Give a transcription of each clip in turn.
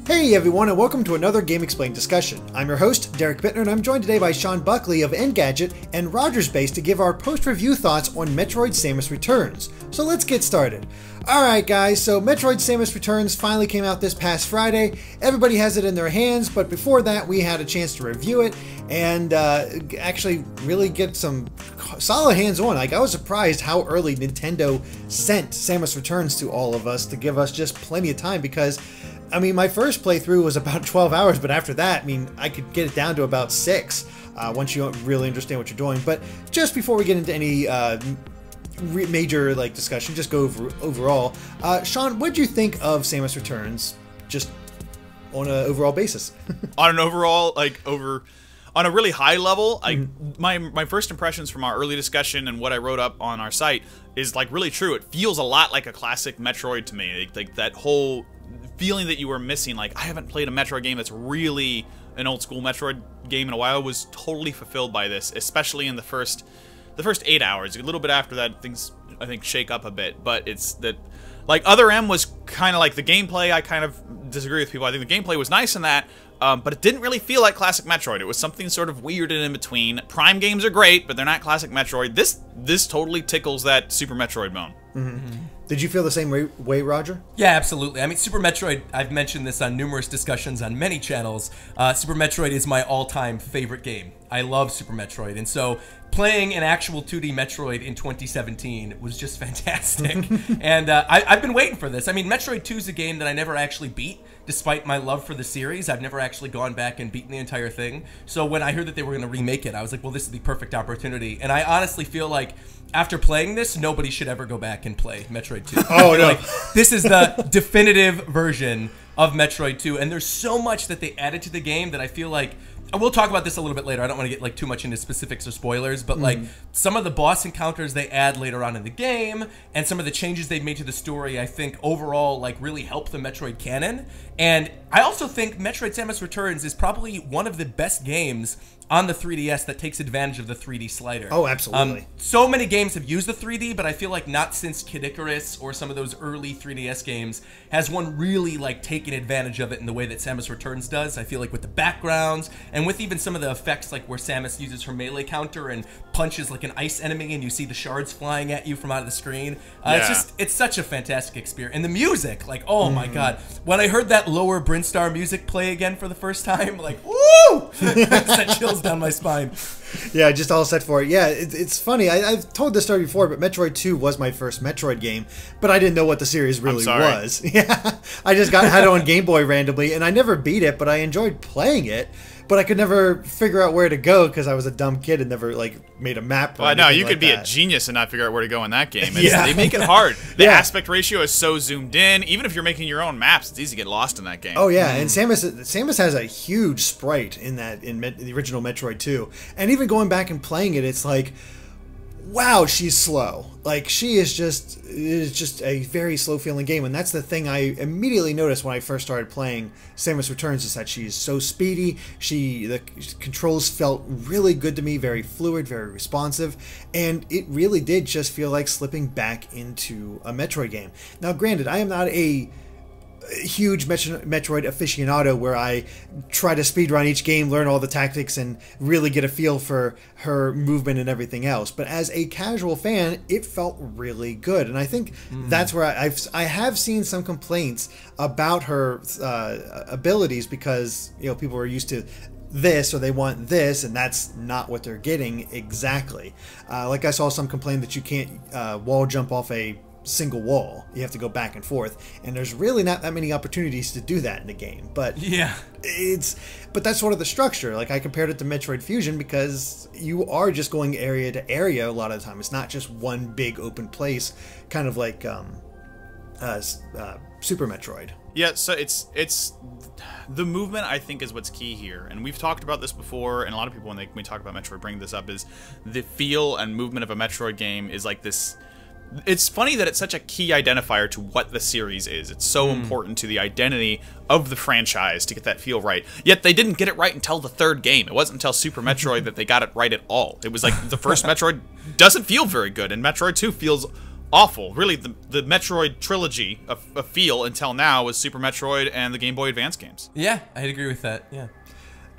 Hey everyone, and welcome to another GameXplain discussion. I'm your host, Derek Bittner, and I'm joined today by Sean Buckley of Engadget and RogersBase to give our post-review thoughts on Metroid Samus Returns. So let's get started. Alright guys, so Metroid Samus Returns finally came out this past Friday. Everybody has it in their hands, but before that we had a chance to review it and actually really get some solid hands-on. Like, I was surprised how early Nintendo sent Samus Returns to all of us to give us just plenty of time, because I mean, my first playthrough was about 12 hours, but after that, I mean, I could get it down to about 6 once you really understand what you're doing. But just before we get into any major discussion, just go over overall. Sean, what did you think of Samus Returns, just on an overall basis? On an overall, on a really high level, my first impressions from our early discussion and what I wrote up on our site is really true. It feels a lot like a classic Metroid to me. Like that whole feeling that you were missing, I haven't played a Metroid game that's really an old school Metroid game in a while, was totally fulfilled by this, especially in the first 8 hours. A little bit after that, things I think shake up a bit, but it's that Other M was kind of like the gameplay. I kind of disagree with people. I think the gameplay was nice in that, but it didn't really feel like classic Metroid. It was something sort of weird and in between. Prime games are great, but they're not classic Metroid. This totally tickles that Super Metroid bone. Did you feel the same way, Roger? Yeah, absolutely. I mean, Super Metroid, I've mentioned this on numerous discussions on many channels. Super Metroid is my all-time favorite game. I love Super Metroid, and so playing an actual 2D Metroid in 2017 was just fantastic. And I've been waiting for this. I mean, Metroid 2 is a game that I never actually beat. Despite my love for the series, I've never actually gone back and beaten the entire thing. So when I heard that they were going to remake it, I was like, well, this is the perfect opportunity. And I honestly feel like after playing this, nobody should ever go back and play Metroid 2. Oh, no. This is the definitive version of Metroid 2. And there's so much that they added to the game that I feel like, and we'll talk about this a little bit later. I don't want to get too much into specifics or spoilers, but some of the boss encounters they add later on in the game, and some of the changes they've made to the story, I think overall really help the Metroid canon. And I also think Metroid Samus Returns is probably one of the best games on the 3DS that takes advantage of the 3D slider. Oh, absolutely. So many games have used the 3D, but I feel like not since Kid Icarus or some of those early 3DS games has one really taken advantage of it in the way that Samus Returns does. I feel like with the backgrounds and with even some of the effects, like where Samus uses her melee counter and punches an ice enemy and you see the shards flying at you from out of the screen. It's such a fantastic experience. And the music, oh my god. When I heard that lower Brinstar music play again for the first time, woo! That chills down my spine. Yeah, just all set for it. Yeah, it's funny. I've told this story before, but Metroid 2 was my first Metroid game, but I didn't know what the series really was. Yeah, I just had it on Game Boy randomly, and I never beat it, but I enjoyed playing it. But I could never figure out where to go because I was a dumb kid and never made a map. Well, no, you could be a genius and not figure out where to go in that game. They make it hard. The aspect ratio is so zoomed in. Even if you're making your own maps, it's easy to get lost in that game. Oh yeah, and Samus has a huge sprite in the original Metroid 2, and even going back and playing it, it's like, wow, she's slow. She is just a very slow feeling game, and that's the thing I immediately noticed when I first started playing Samus Returns, is that she is so speedy. The controls felt really good to me, very fluid, very responsive, and it really did just feel like slipping back into a Metroid game. Now, granted, I am not a huge Metroid aficionado where I try to speedrun each game, learn all the tactics, and really get a feel for her movement and everything else. But as a casual fan, it felt really good, and I think that's where I have seen some complaints about her abilities, because people are used to this, or they want this, and that's not what they're getting exactly. I saw some complain that you can't wall jump off a single wall. You have to go back and forth, and there's really not that many opportunities to do that in the game. But yeah, but that's sort of the structure. I compared it to Metroid Fusion, because you are just going area to area a lot of the time. It's not just one big open place, kind of like Super Metroid. Yeah, so it's the movement, I think, is what's key here, and we've talked about this before, and a lot of people when we talk about Metroid bring this up, is the feel and movement of a Metroid game is this. It's funny that it's such a key identifier to what the series is. It's so important to the identity of the franchise to get that feel right. Yet they didn't get it right until the third game. It wasn't until Super Metroid that they got it right at all. It was the first Metroid doesn't feel very good, and Metroid 2 feels awful. Really, the Metroid trilogy of feel until now was Super Metroid and the Game Boy Advance games. Yeah, I'd agree with that. Yeah.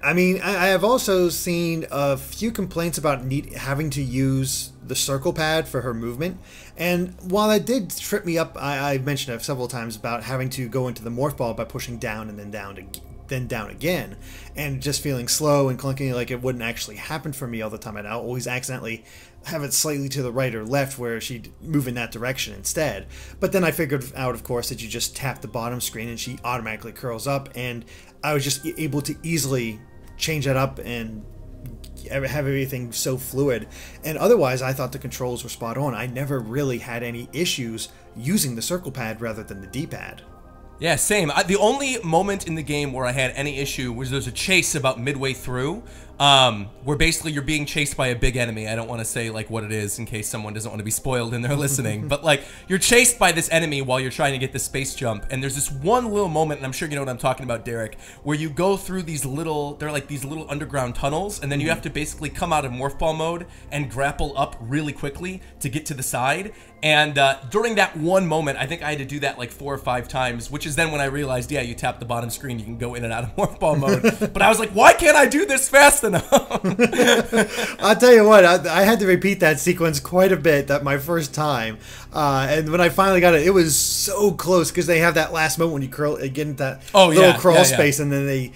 I mean, I have also seen a few complaints about having to use the circle pad for her movement. And while that did trip me up, I mentioned it several times about having to go into the morph ball by pushing down and then down again, and just feeling slow and clunky, like it wouldn't actually happen for me all the time. I'd always accidentally have it slightly to the right or left where she'd move in that direction instead. But then I figured out, of course, that you just tap the bottom screen and she automatically curls up, and I was just able to easily change that up and have everything so fluid. And otherwise, I thought the controls were spot on. I never really had any issues using the circle pad rather than the D-pad. Yeah, same. The only moment in the game where I had any issue was there's a chase about midway through, where basically you're being chased by a big enemy. I don't want to say like what it is in case someone doesn't want to be spoiled and they're listening, but like you're chased by this enemy while you're trying to get the space jump, and there's this one little moment, and I'm sure you know what I'm talking about, Derek, where you go through these little, they're like these little underground tunnels, and then you have to basically come out of morph ball mode and grapple up really quickly to get to the side. And during that one moment, I think I had to do that like 4 or 5 times, which is then when I realized, yeah, you tap the bottom screen, you can go in and out of morph ball mode. But I was like, why can't I do this fast enough? I'll tell you what, I had to repeat that sequence quite a bit that my first time. And when I finally got it, it was so close because they have that last moment when you get into that little crawl space and then they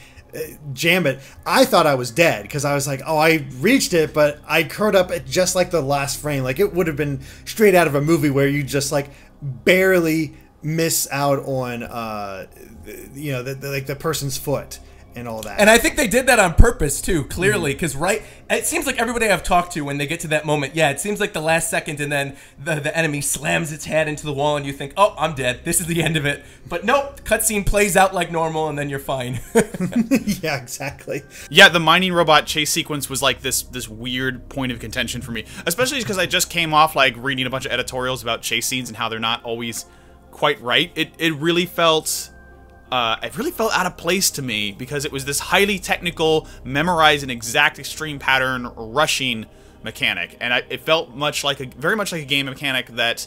jam it. I thought I was dead because I was like, oh, I reached it, but I curled up at just like the last frame. Like it would have been straight out of a movie where you just like barely miss out on you know, like the person's foot and all that. And I think they did that on purpose too, clearly, because it seems like everybody I've talked to, when they get to that moment, yeah, it seems like the last second, and then the enemy slams its head into the wall, and you think, oh, I'm dead. This is the end of it. But nope, cutscene plays out like normal, and then you're fine. Yeah, exactly. Yeah, the mining robot chase sequence was like this weird point of contention for me, especially because I just came off like reading a bunch of editorials about chase scenes and how they're not always quite right. It really felt out of place to me because it was this highly technical, memorize an exact extreme pattern rushing mechanic, and it felt very much like a game mechanic that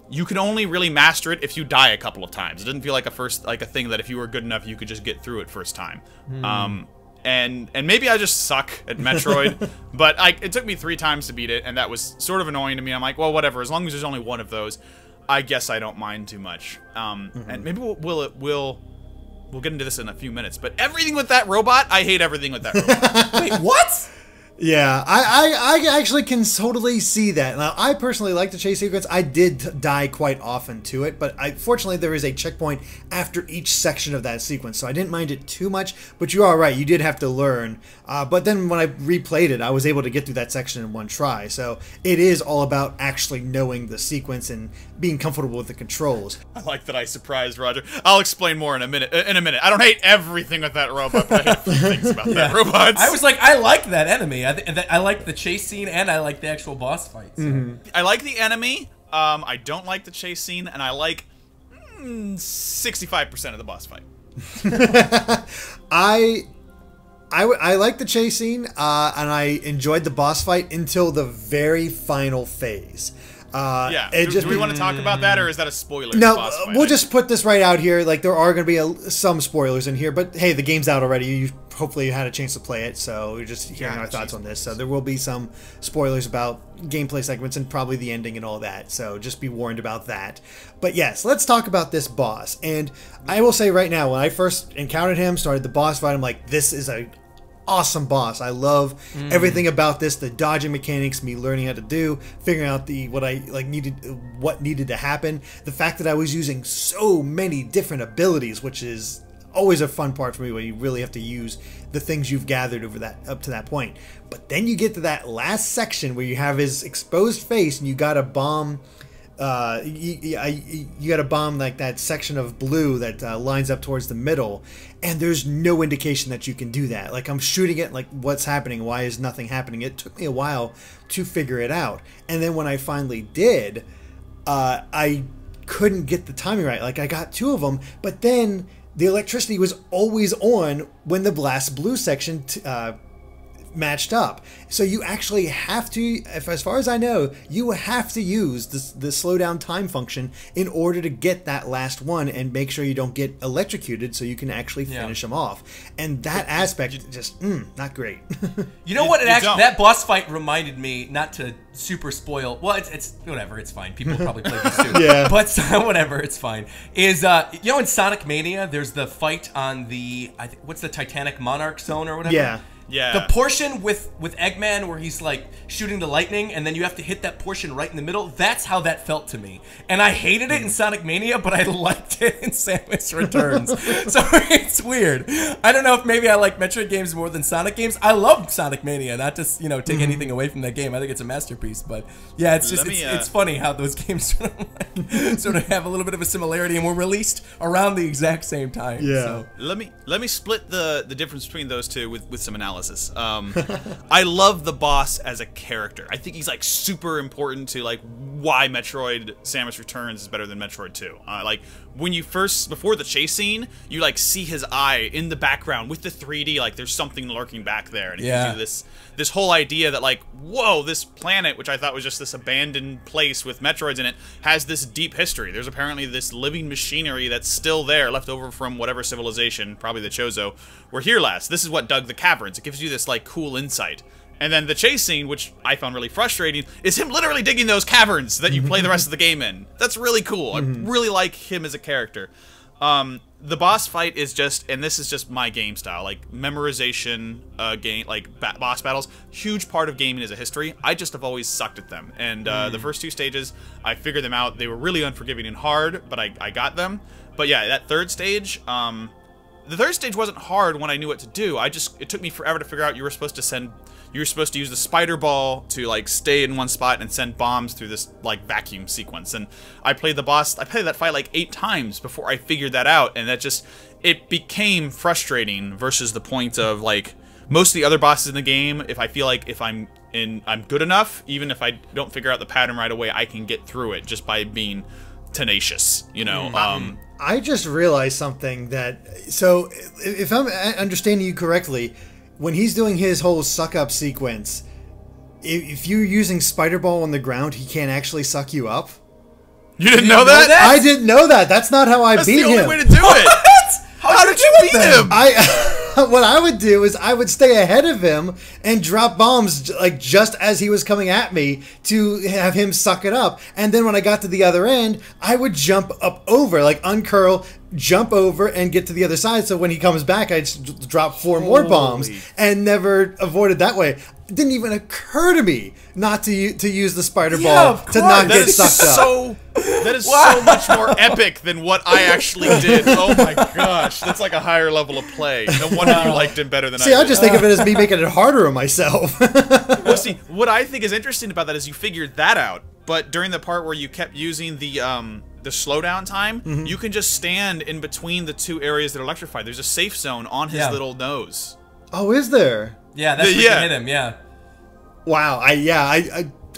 you could only really master it if you die a couple of times. It didn't feel like a thing that if you were good enough you could just get through it first time. And maybe I just suck at Metroid, but it took me 3 times to beat it, and that was sort of annoying to me. I'm like, well, whatever. As long as there's only one of those, I guess I don't mind too much. And maybe we'll get into this in a few minutes, but everything with that robot, I hate everything with that robot. Wait, what? Yeah, I actually can totally see that. Now, I personally like the chase sequence. I did die quite often to it, but fortunately there is a checkpoint after each section of that sequence, so I didn't mind it too much, but you are right, you did have to learn. But then when I replayed it, I was able to get through that section in one try, so it is all about actually knowing the sequence and being comfortable with the controls. I like that I surprised Roger. I'll explain more in a minute. I don't hate everything with that robot, but I hate a few things about that robot. I was like, I like that enemy. I like the chase scene, and I like the actual boss fight. So. I like the enemy. I don't like the chase scene, and I like 65% of the boss fight. I like the chase scene, and I enjoyed the boss fight until the very final phase. Do we want to talk about that, or is that a spoiler? No, we'll just put this right out here. Like, there are going to be some spoilers in here, but hey, the game's out already. You hopefully had a chance to play it, so you're just hearing our thoughts on this. So there will be some spoilers about gameplay segments and probably the ending and all that. So just be warned about that. But yes, let's talk about this boss. And I will say right now, when I first encountered him, started the boss fight, I'm like, this is a awesome boss. I love everything about this, the dodging mechanics, me learning how to do, figuring out what needed to happen, the fact that I was using so many different abilities, which is always a fun part for me, when you really have to use the things you've gathered up to that point. But then you get to that last section where you have his exposed face and you got to bomb you got to bomb like that section of blue that lines up towards the middle, and there's no indication that you can do that. Like, I'm shooting it, like, what's happening? Why is nothing happening? It took me a while to figure it out, and then when I finally did, I couldn't get the timing right. Like, I got 2 of them, but then the electricity was always on when the blast blue section matched up. So you actually have to, as far as I know, you have to use the slowdown time function in order to get that last one and make sure you don't get electrocuted so you can actually finish them off. And that aspect just not great. You know what? That boss fight reminded me, not to super spoil. Well, it's whatever. It's fine. People probably play this too. Yeah. But whatever. It's fine. Is you know, in Sonic Mania, there's the fight on the what's the Titanic Monarch Zone or whatever. Yeah. Yeah. The portion with Eggman where he's like shooting the lightning and then you have to hit that portion right in the middle, that's how that felt to me. And I hated it in Sonic Mania, but I liked it in Samus Returns. So it's weird. I don't know if maybe I like Metroid games more than Sonic games. I love Sonic Mania, not to, you know, take anything away from that game. I think it's a masterpiece, but yeah, it's just it's funny how those games sort of have a little bit of a similarity and were released around the exact same time. Yeah. So. Let me split the difference between those two with some analysis. I love the boss as a character. I think he's like super important to like why Metroid Samus Returns is better than Metroid 2. Like when you before the chase scene, you like see his eye in the background with the 3D, like there's something lurking back there, and it gives you this whole idea that like, whoa, this planet, which I thought was just this abandoned place with Metroids in it, has this deep history. There's apparently this living machinery that's still there, left over from whatever civilization, probably the Chozo, were here last. This is what dug the caverns. It gives you this like cool insight. And then the chase scene, which I found really frustrating, is him literally digging those caverns that you play the rest of the game in. That's really cool. I really like him as a character. The boss fight is just, and this is just my game style, like memorization game, like boss battles, huge part of gaming is a history. I just have always sucked at them. And the first two stages, I figured them out. They were really unforgiving and hard, but I got them. But yeah, that third stage, the third stage wasn't hard when I knew what to do. It took me forever to figure out you were supposed to use the spider ball to like stay in one spot and send bombs through this like vacuum sequence. And I played that fight like 8 times before I figured that out, and it became frustrating versus the point of like most of the other bosses in the game. If I feel like if I'm good enough, even if I don't figure out the pattern right away, I can get through it just by being tenacious, you know. I just realized something so if I'm understanding you correctly, when he's doing his whole suck up sequence, if you're using Spider Ball on the ground, he can't actually suck you up. You didn't know that? I didn't know that. That's not how I beat him. That's the only way to do it. How did you beat him? What I would do is I would stay ahead of him and drop bombs like just as he was coming at me to have him suck it up. And then when I got to the other end, I would jump up over, like uncurl, jump over and get to the other side. So when he comes back, I'd drop 4 more bombs and never avoided that way. It didn't even occur to me not to use the spider ball to not get sucked up. That is so much more epic than what I actually did. Oh my gosh, that's like a higher level of play. No wonder you liked him better than I did. I just think of it as me making it harder on myself. Well, see, what I think is interesting about that is you figured that out, but during the part where you kept using the slowdown time, you can just stand in between the 2 areas that are electrified. There's a safe zone on his little nose. Oh, is there? Yeah, that's where you hit him, yeah. Wow,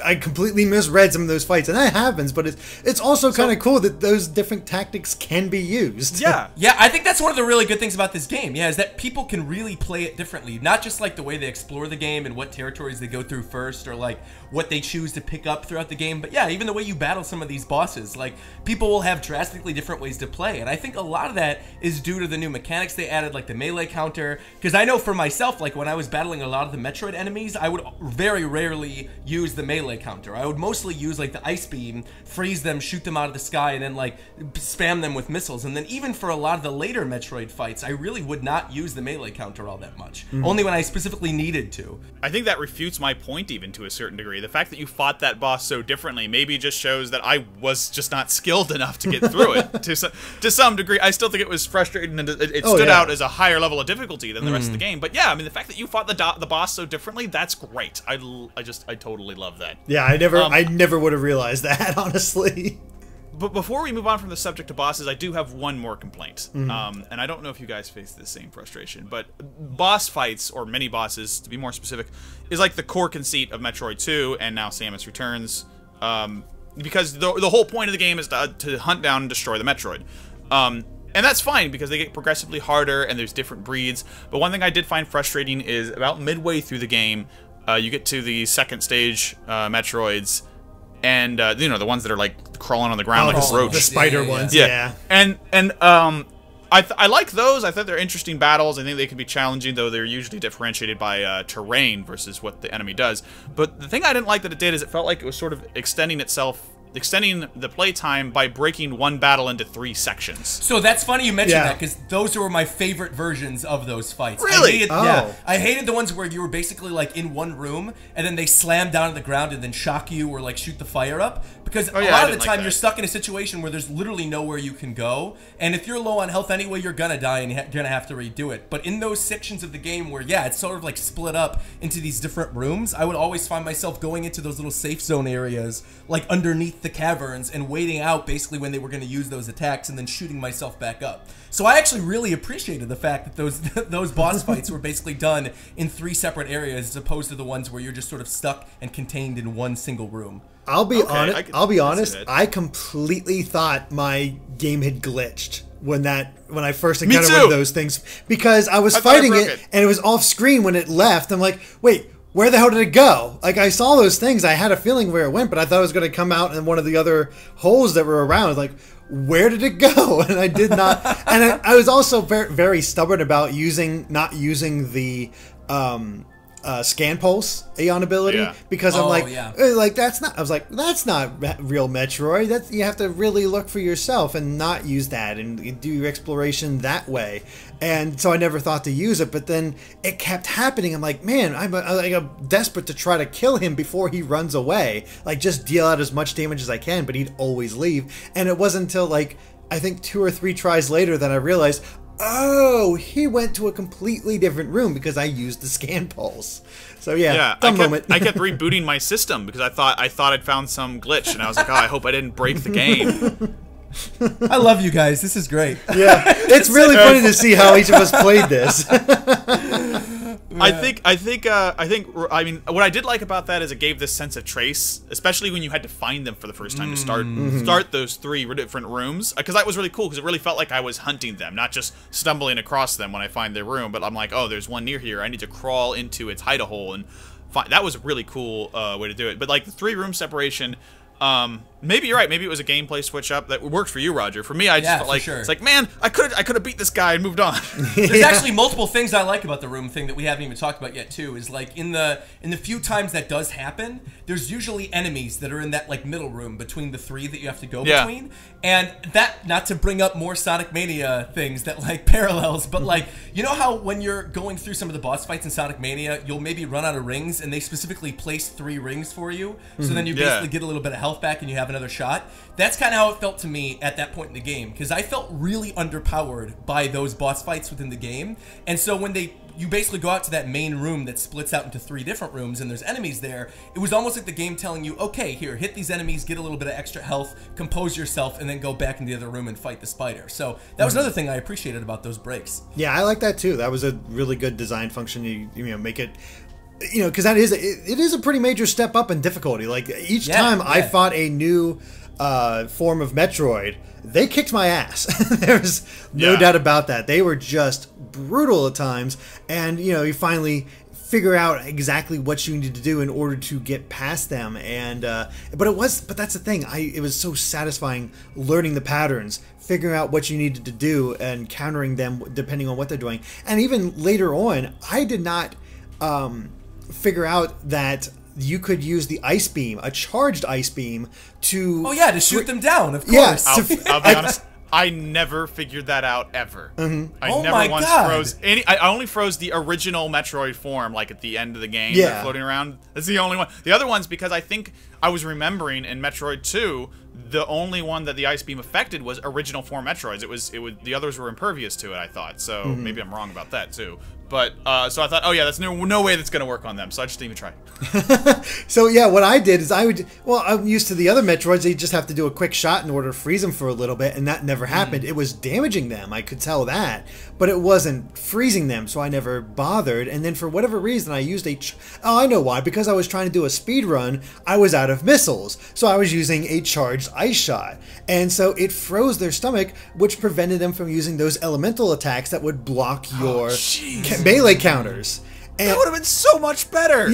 I completely misread some of those fights, and that happens, but it's also kind of cool that those different tactics can be used. Yeah. Yeah, I think that's one of the really good things about this game, is that people can really play it differently. Not just like the way they explore the game and what territories they go through first, or like what they choose to pick up throughout the game, but yeah, even the way you battle some of these bosses. Like, people will have drastically different ways to play, and I think a lot of that is due to the new mechanics they added, like the melee counter, because I know for myself, like when I was battling a lot of the Metroid enemies, I would very rarely use the melee counter. I would mostly use like the ice beam, freeze them, shoot them out of the sky, and then like spam them with missiles. And then even for a lot of the later Metroid fights, I really would not use the melee counter all that much. Only when I specifically needed to. I think that refutes my point even to a certain degree. The fact that you fought that boss so differently maybe just shows that I was just not skilled enough to get through it. To some degrry, I still think it was frustrating, and it stood out as a higher level of difficulty than the rest of the game. But yeah, I mean, the fact that you fought the boss so differently, that's great. I totally love that. Yeah, I never would have realized that, honestly. But before we move on from the subject to bosses, I do have one more complaint. And I don't know if you guys face the same frustration, but boss fights, or mini bosses, to be more specific, is like the core conceit of Metroid 2 and now Samus Returns. Because the whole point of the game is to hunt down and destroy the Metroid. And that's fine because they get progressively harder and there's different breeds. But one thing I did find frustrating is about midway through the game, you get to the second stage Metroids, and you know, the ones that are like crawling on the ground like a roach. The spider ones. Yeah. And I like those. I thought they're interesting battles. I think they can be challenging, though they're usually differentiated by terrain versus what the enemy does. But the thing I didn't like that it did is it felt like it was sort of extending the playtime by breaking one battle into 3 sections. So that's funny you mentioned that, because those were my favorite versions of those fights. Really? Yeah. I hated the ones where you were basically like in one room and then they slam down to the ground and then shock you or like shoot the fire up. Because a lot of the time you're stuck in a situation where there's literally nowhere you can go. And if you're low on health anyway, you're gonna die and you're gonna have to redo it. But in those sections of the game where, it's sort of like split up into these different rooms, I would always find myself going into those little safe zone areas, like underneath the caverns, and waiting out basically when they were going to use those attacks and then shooting myself back up. So I actually really appreciated the fact that those boss fights were basically done in 3 separate areas as opposed to the ones where you're just sort of stuck and contained in one single room. I'll be honest. I completely thought my game had glitched when I first encountered one of those things, because I was fighting it and it was off screen when it left. I'm like, wait, where the hell did it go? Like, I saw those things. I had a feeling where it went, but I thought it was going to come out in one of the other holes that were around. Like, where did it go? And I did not. And I was also very, very stubborn about not using the scan pulse Aeon ability, because I'm like, that's not. I was like, that's not real Metroid. That's, you have to really look for yourself and not use that and do your exploration that way. And so I never thought to use it, but then it kept happening. I'm like, man, I'm desperate to try to kill him before he runs away. Like, just deal out as much damage as I can, but he'd always leave. And it wasn't until like, I think 2 or 3 tries later that I realized, oh, he went to a completely different room because I used the scan pulse. So moment. I kept rebooting my system because I thought I'd found some glitch, and I was like, oh, I hope I didn't break the game. I love you guys. This is great. Yeah, it's really funny to see how each of us played this. I mean, what I did like about that is it gave this sense of trace, especially when you had to find them for the first time to start those 3 different rooms. Because that was really cool, because it really felt like I was hunting them, not just stumbling across them when I find their room. But I'm like, oh, there's one near here. I need to crawl into its hide-a-hole and find. That was a really cool way to do it. But like the 3-room separation. Maybe you're right. Maybe it was a gameplay switch up that worked for you, Roger. For me, I just felt like it's like, man, I could have beat this guy and moved on. There's actually multiple things I like about the room thing that we haven't even talked about yet too. Is like in the few times that does happen, there's usually enemies that are in that like middle room between the 3 that you have to go between. And that, not to bring up more Sonic Mania things that like parallels, but like, you know how when you're going through some of the boss fights in Sonic Mania, you'll maybe run out of rings and they specifically place 3 rings for you, so then you basically get a little bit of health back and you have another shot. That's kind of how it felt to me at that point in the game, because I felt really underpowered by those boss fights within the game. And so when you basically go out to that main room that splits out into 3 different rooms and there's enemies there, it was almost like the game telling you, okay, here, hit these enemies, get a little bit of extra health, compose yourself, and then go back in the other room and fight the spider. So that was another thing I appreciated about those breaks. Yeah, I like that too. That was a really good design function. You know, make it, you know, because it is a pretty major step up in difficulty. Like each time I fought a new form of Metroid, they kicked my ass. There's no doubt about that. They were just brutal at times, and you know, you finally figure out exactly what you need to do in order to get past them. And but that's the thing. It was so satisfying learning the patterns, figuring out what you needed to do, and countering them depending on what they're doing. And even later on, I did not figure out that you could use the ice beam, a charged ice beam, to to shoot them down. Of course. I'll be honest. I never figured that out ever. I never once froze any. I only froze the original Metroid form, like at the end of the game, floating around. That's the only one. The other ones, because I think I was remembering in Metroid 2, the only one that the ice beam affected was original form Metroids. It was the others were impervious to it, I thought. So maybe I'm wrong about that too. But so I thought, oh yeah, that's no way that's gonna work on them. So I just didn't even try. So yeah, what I did is I'm used to the other Metroids. They just have to do a quick shot in order to freeze them for a little bit, and that never happened. It was damaging them, I could tell that, but it wasn't freezing them, so I never bothered. And then for whatever reason, I used I know why, because I was trying to do a speed run. I was out of missiles, so I was using a charged ice shot, and so it froze their stomach, which prevented them from using those elemental attacks that would block your melee counters. And that would have been so much better.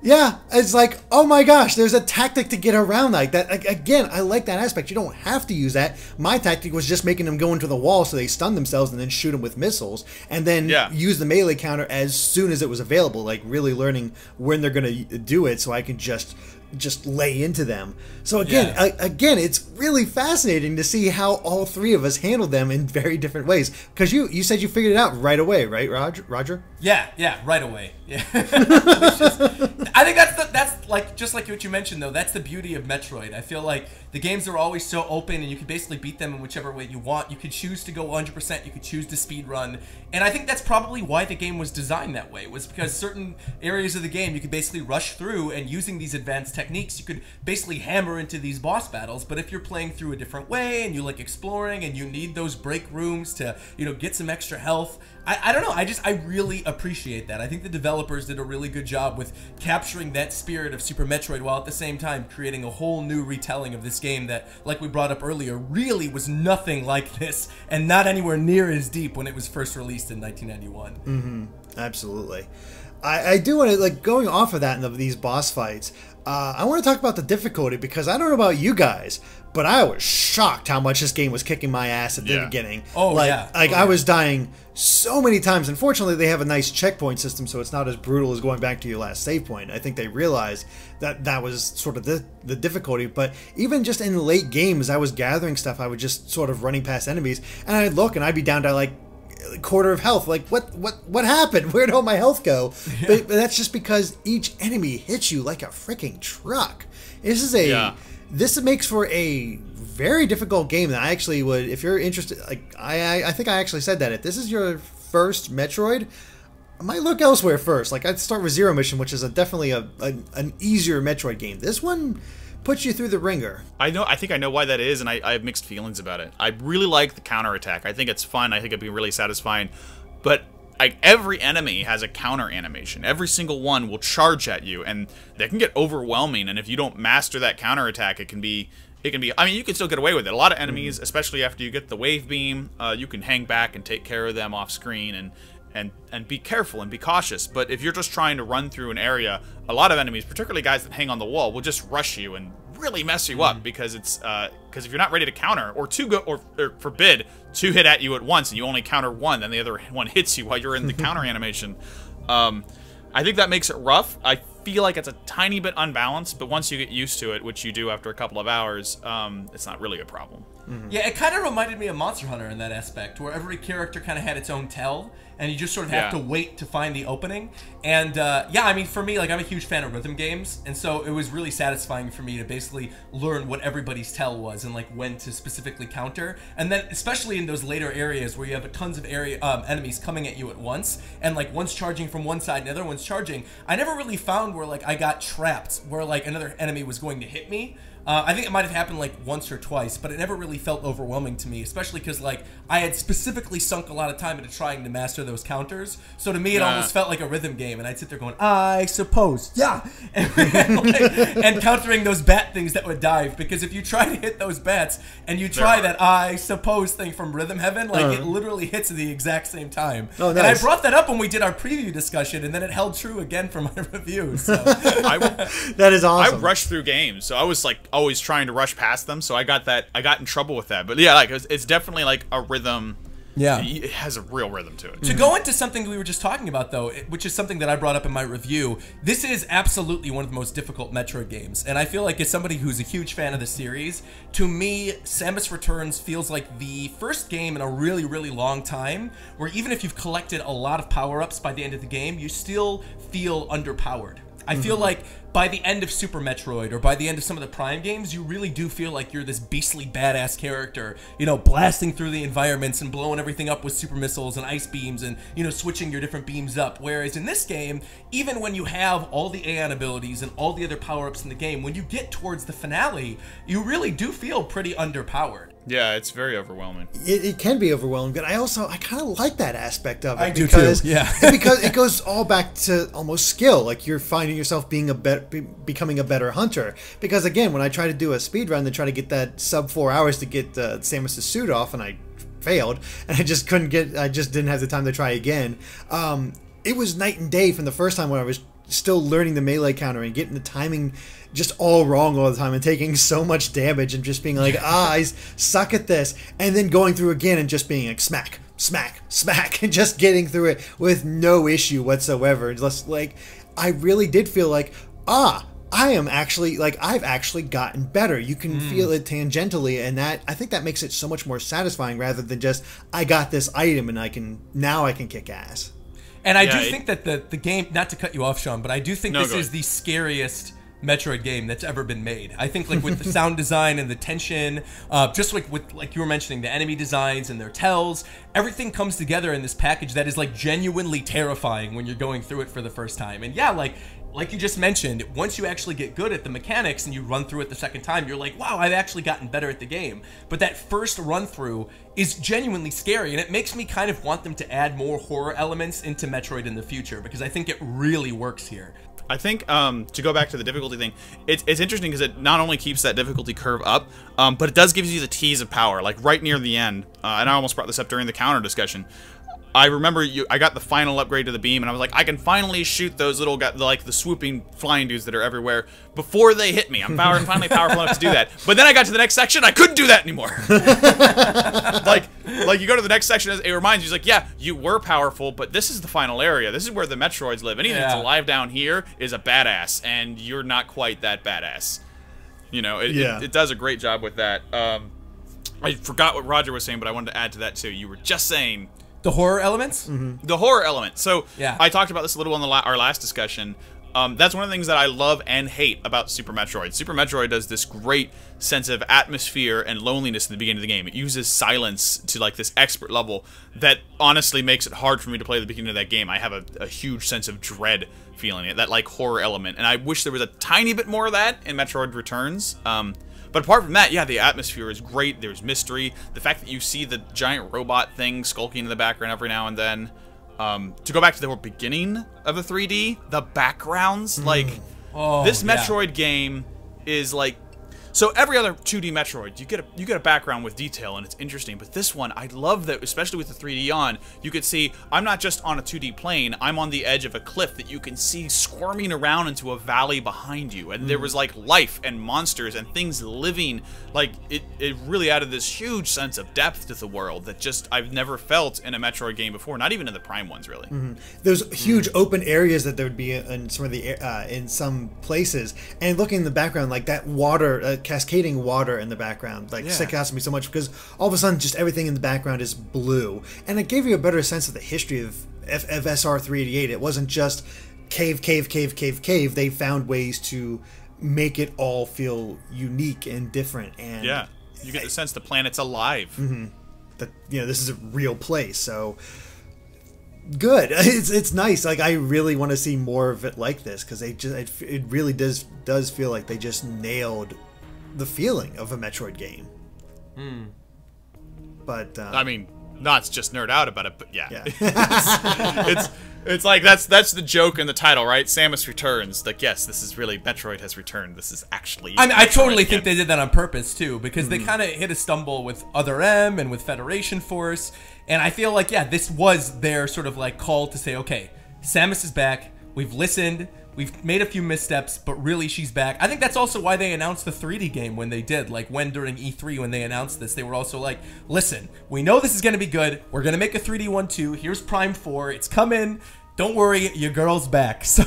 Yeah, it's like, oh my gosh, there's a tactic to get around like that. Again, I like that aspect. You don't have to use that. My tactic was just making them go into the wall so they stun themselves and then shoot them with missiles, and then use the melee counter as soon as it was available, like really learning when they're going to do it so I can just lay into them. So again, it's really fascinating to see how all three of us handled them in very different ways. Because you said you figured it out right away, right, Roger? Yeah, right away. Yeah. I think that's like just like what you mentioned though. That's the beauty of Metroid. I feel like the games are always so open, and you can basically beat them in whichever way you want. You could choose to go 100%. You could choose to speed run, and I think that's probably why the game was designed that way. Was because certain areas of the game you could basically rush through, and using these advanced techniques, you could basically hammer into these boss battles. But if you're playing through a different way, and you like exploring, and you need those break rooms to get some extra health, I don't know. I really appreciate that. I think the developers did a really good job with capturing that spirit of Super Metroid while at the same time creating a whole new retelling of this game that, like we brought up earlier, really was nothing like this and not anywhere near as deep when it was first released in 1991. Mm-hmm. Absolutely. I do want to, like, going off of that in these boss fights, I want to talk about the difficulty, because I don't know about you guys, but I was shocked how much this game was kicking my ass at the beginning. I was dying so many times. Unfortunately, they have a nice checkpoint system, so it's not as brutal as going back to your last save point. I think they realized that was sort of the difficulty. But even just in the late game, as I was gathering stuff, I would just sort of running past enemies, and I'd look, and I'd be down to like a quarter of health. Like, what happened? Where'd all my health go? But that's just because each enemy hits you like a freaking truck. This makes for a very difficult game that I actually would, if you're interested, like I think I actually said that if this is your first Metroid, I might look elsewhere first. Like, I'd start with Zero Mission, which is definitely an easier Metroid game. This one puts you through the ringer. I think I know why that is, and I have mixed feelings about it. I really like the counterattack. I think it's fun. I think it'd be really satisfying. But like, every enemy has a counter animation. Every single one will charge at you, and they can get overwhelming. And if you don't master that counterattack, it can be. I mean, you can still get away with it. A lot of enemies, especially after you get the wave beam, you can hang back and take care of them off screen and be careful and be cautious. But if you're just trying to run through an area, a lot of enemies, particularly guys that hang on the wall, will just rush you and really mess you up, because if you're not ready to counter or forbid two hit at you at once and you only counter one, then the other one hits you while you're in the counter animation. I think that makes it rough. I feel like it's a tiny bit unbalanced, but once you get used to it, which you do after a couple of hours, it's not really a problem. Yeah, it kind of reminded me of Monster Hunter in that aspect, where every character kind of had its own tell, and you just sort of have to wait to find the opening. And yeah, I mean, for me, like, I'm a huge fan of rhythm games, and so it was really satisfying for me to basically learn what everybody's tell was and like when to specifically counter. And then, especially in those later areas where you have tons of enemies coming at you at once, and like one's charging from one side and the other one's charging, I never really found where like I got trapped, where like another enemy was going to hit me. I think it might have happened like once or twice, but it never really felt overwhelming to me, especially because like I had specifically sunk a lot of time into trying to master those counters. So to me, it almost felt like a rhythm game, and I'd sit there going, I suppose, yeah, and countering those bat things that would dive, because if you try to hit those bats and you try that I suppose thing from Rhythm Heaven, like it literally hits at the exact same time. Oh, nice. And I brought that up when we did our preview discussion, and then it held true again for my review. So. That is awesome. I rushed through games, so I was like always trying to rush past them, so I got in trouble with that. But yeah, like it's definitely like a rhythm. Yeah, it has a real rhythm to it. To go into something we were just talking about, though, which is something that I brought up in my review, this is absolutely one of the most difficult Metroid games. And I feel like, as somebody who's a huge fan of the series, to me, Samus Returns feels like the first game in a really, really long time where even if you've collected a lot of power-ups by the end of the game, you still feel underpowered. I feel like by the end of Super Metroid or by the end of some of the Prime games, you really do feel like you're this beastly badass character, you know, blasting through the environments and blowing everything up with super missiles and ice beams and, you know, switching your different beams up. Whereas in this game, even when you have all the Aeon abilities and all the other power-ups in the game, when you get towards the finale, you really do feel pretty underpowered. Yeah, it's very overwhelming. It can be overwhelming, but I kind of like that aspect of it. I do too, yeah. Because it goes all back to almost skill. Like, you're finding yourself becoming a better hunter. Because again, when I try to do a speed run to try to get that sub 4 hours to get Samus' suit off, and I failed, and I just didn't have the time to try again. It was night and day from the first time when I was still learning the melee counter and getting the timing just all wrong all the time and taking so much damage and just being like, I suck at this, and then going through again and just being like smack, smack, smack, and just getting through it with no issue whatsoever. Just like, I really did feel like, I am actually, like, I've actually gotten better. You can feel it tangentially, and I think that makes it so much more satisfying rather than just, I got this item and now I can kick ass. And I do think that the game, not to cut you off, Sean, but I do think this is the scariest Metroid game that's ever been made. I think, like, with the sound design and the tension, just like you were mentioning, the enemy designs and their tells, everything comes together in this package that is, like, genuinely terrifying when you're going through it for the first time. And yeah, like you just mentioned, once you actually get good at the mechanics and you run through it the second time, you're like, wow, I've actually gotten better at the game. But that first run through is genuinely scary, and it makes me kind of want them to add more horror elements into Metroid in the future, because I think it really works here. I think, to go back to the difficulty thing, it's interesting because it not only keeps that difficulty curve up, but it does give you the tease of power, like right near the end. And I almost brought this up during the counter discussion. I remember I got the final upgrade to the beam, and I was like, I can finally shoot those little guys, like the swooping flying dudes that are everywhere, before they hit me. I'm finally powerful enough to do that. But then I got to the next section, I couldn't do that anymore. like you go to the next section, it reminds you, it's like, yeah, you were powerful, but this is the final area. This is where the Metroids live. Anything that's alive down here is a badass, and you're not quite that badass. You know, it does a great job with that. I forgot what Roger was saying, but I wanted to add to that too. You were just saying... The horror elements? Mm-hmm. The horror element. So, I talked about this a little on our last discussion. That's one of the things that I love and hate about Super Metroid. Super Metroid does this great sense of atmosphere and loneliness in the beginning of the game. It uses silence to, like, this expert level that honestly makes it hard for me to play at the beginning of that game. I have a huge sense of dread feeling it, that, like, horror element. And I wish there was a tiny bit more of that in Metroid Returns. But apart from that, yeah, the atmosphere is great. There's mystery. The fact that you see the giant robot thing skulking in the background every now and then. To go back to the beginning of the 3D, the backgrounds, like, this Metroid game is like... So every other 2D Metroid, you get a background with detail and it's interesting, but this one, I love that, especially with the 3D on, you could see, I'm not just on a 2D plane, I'm on the edge of a cliff that you can see squirming around into a valley behind you, and there was, like, life and monsters and things living, like, it really added this huge sense of depth to the world that just, I've never felt in a Metroid game before, not even in the Prime ones, really. There's huge open areas that there would be in some of the, in some places, and looking in the background, like, that water, cascading water in the background, like, sticks out me so much, because all of a sudden just everything in the background is blue, and it gave you a better sense of the history of SR388. It wasn't just cave. They found ways to make it all feel unique and different, and you get the sense the planet's alive. That, you know, this is a real place, so good. It's nice. Like, I really want to see more of it like this, because it really does feel like they just nailed the feeling of a Metroid game. But I mean, not just nerd out about it, but it's like that's the joke in the title, right? Samus Returns. Like, yes, this is really Metroid has returned. This is actually. I totally think they did that on purpose too, because they kind of hit a stumble with Other M and with Federation Force, and I feel like this was their sort of like call to say, okay, Samus is back. We've listened. We've made a few missteps, but really she's back. I think that's also why they announced the 3D game when they did. Like, when during E3 when they announced this, they were also like, listen, we know this is going to be good. We're going to make a 3D one too. Here's Prime 4. It's coming. Don't worry, your girl's back. So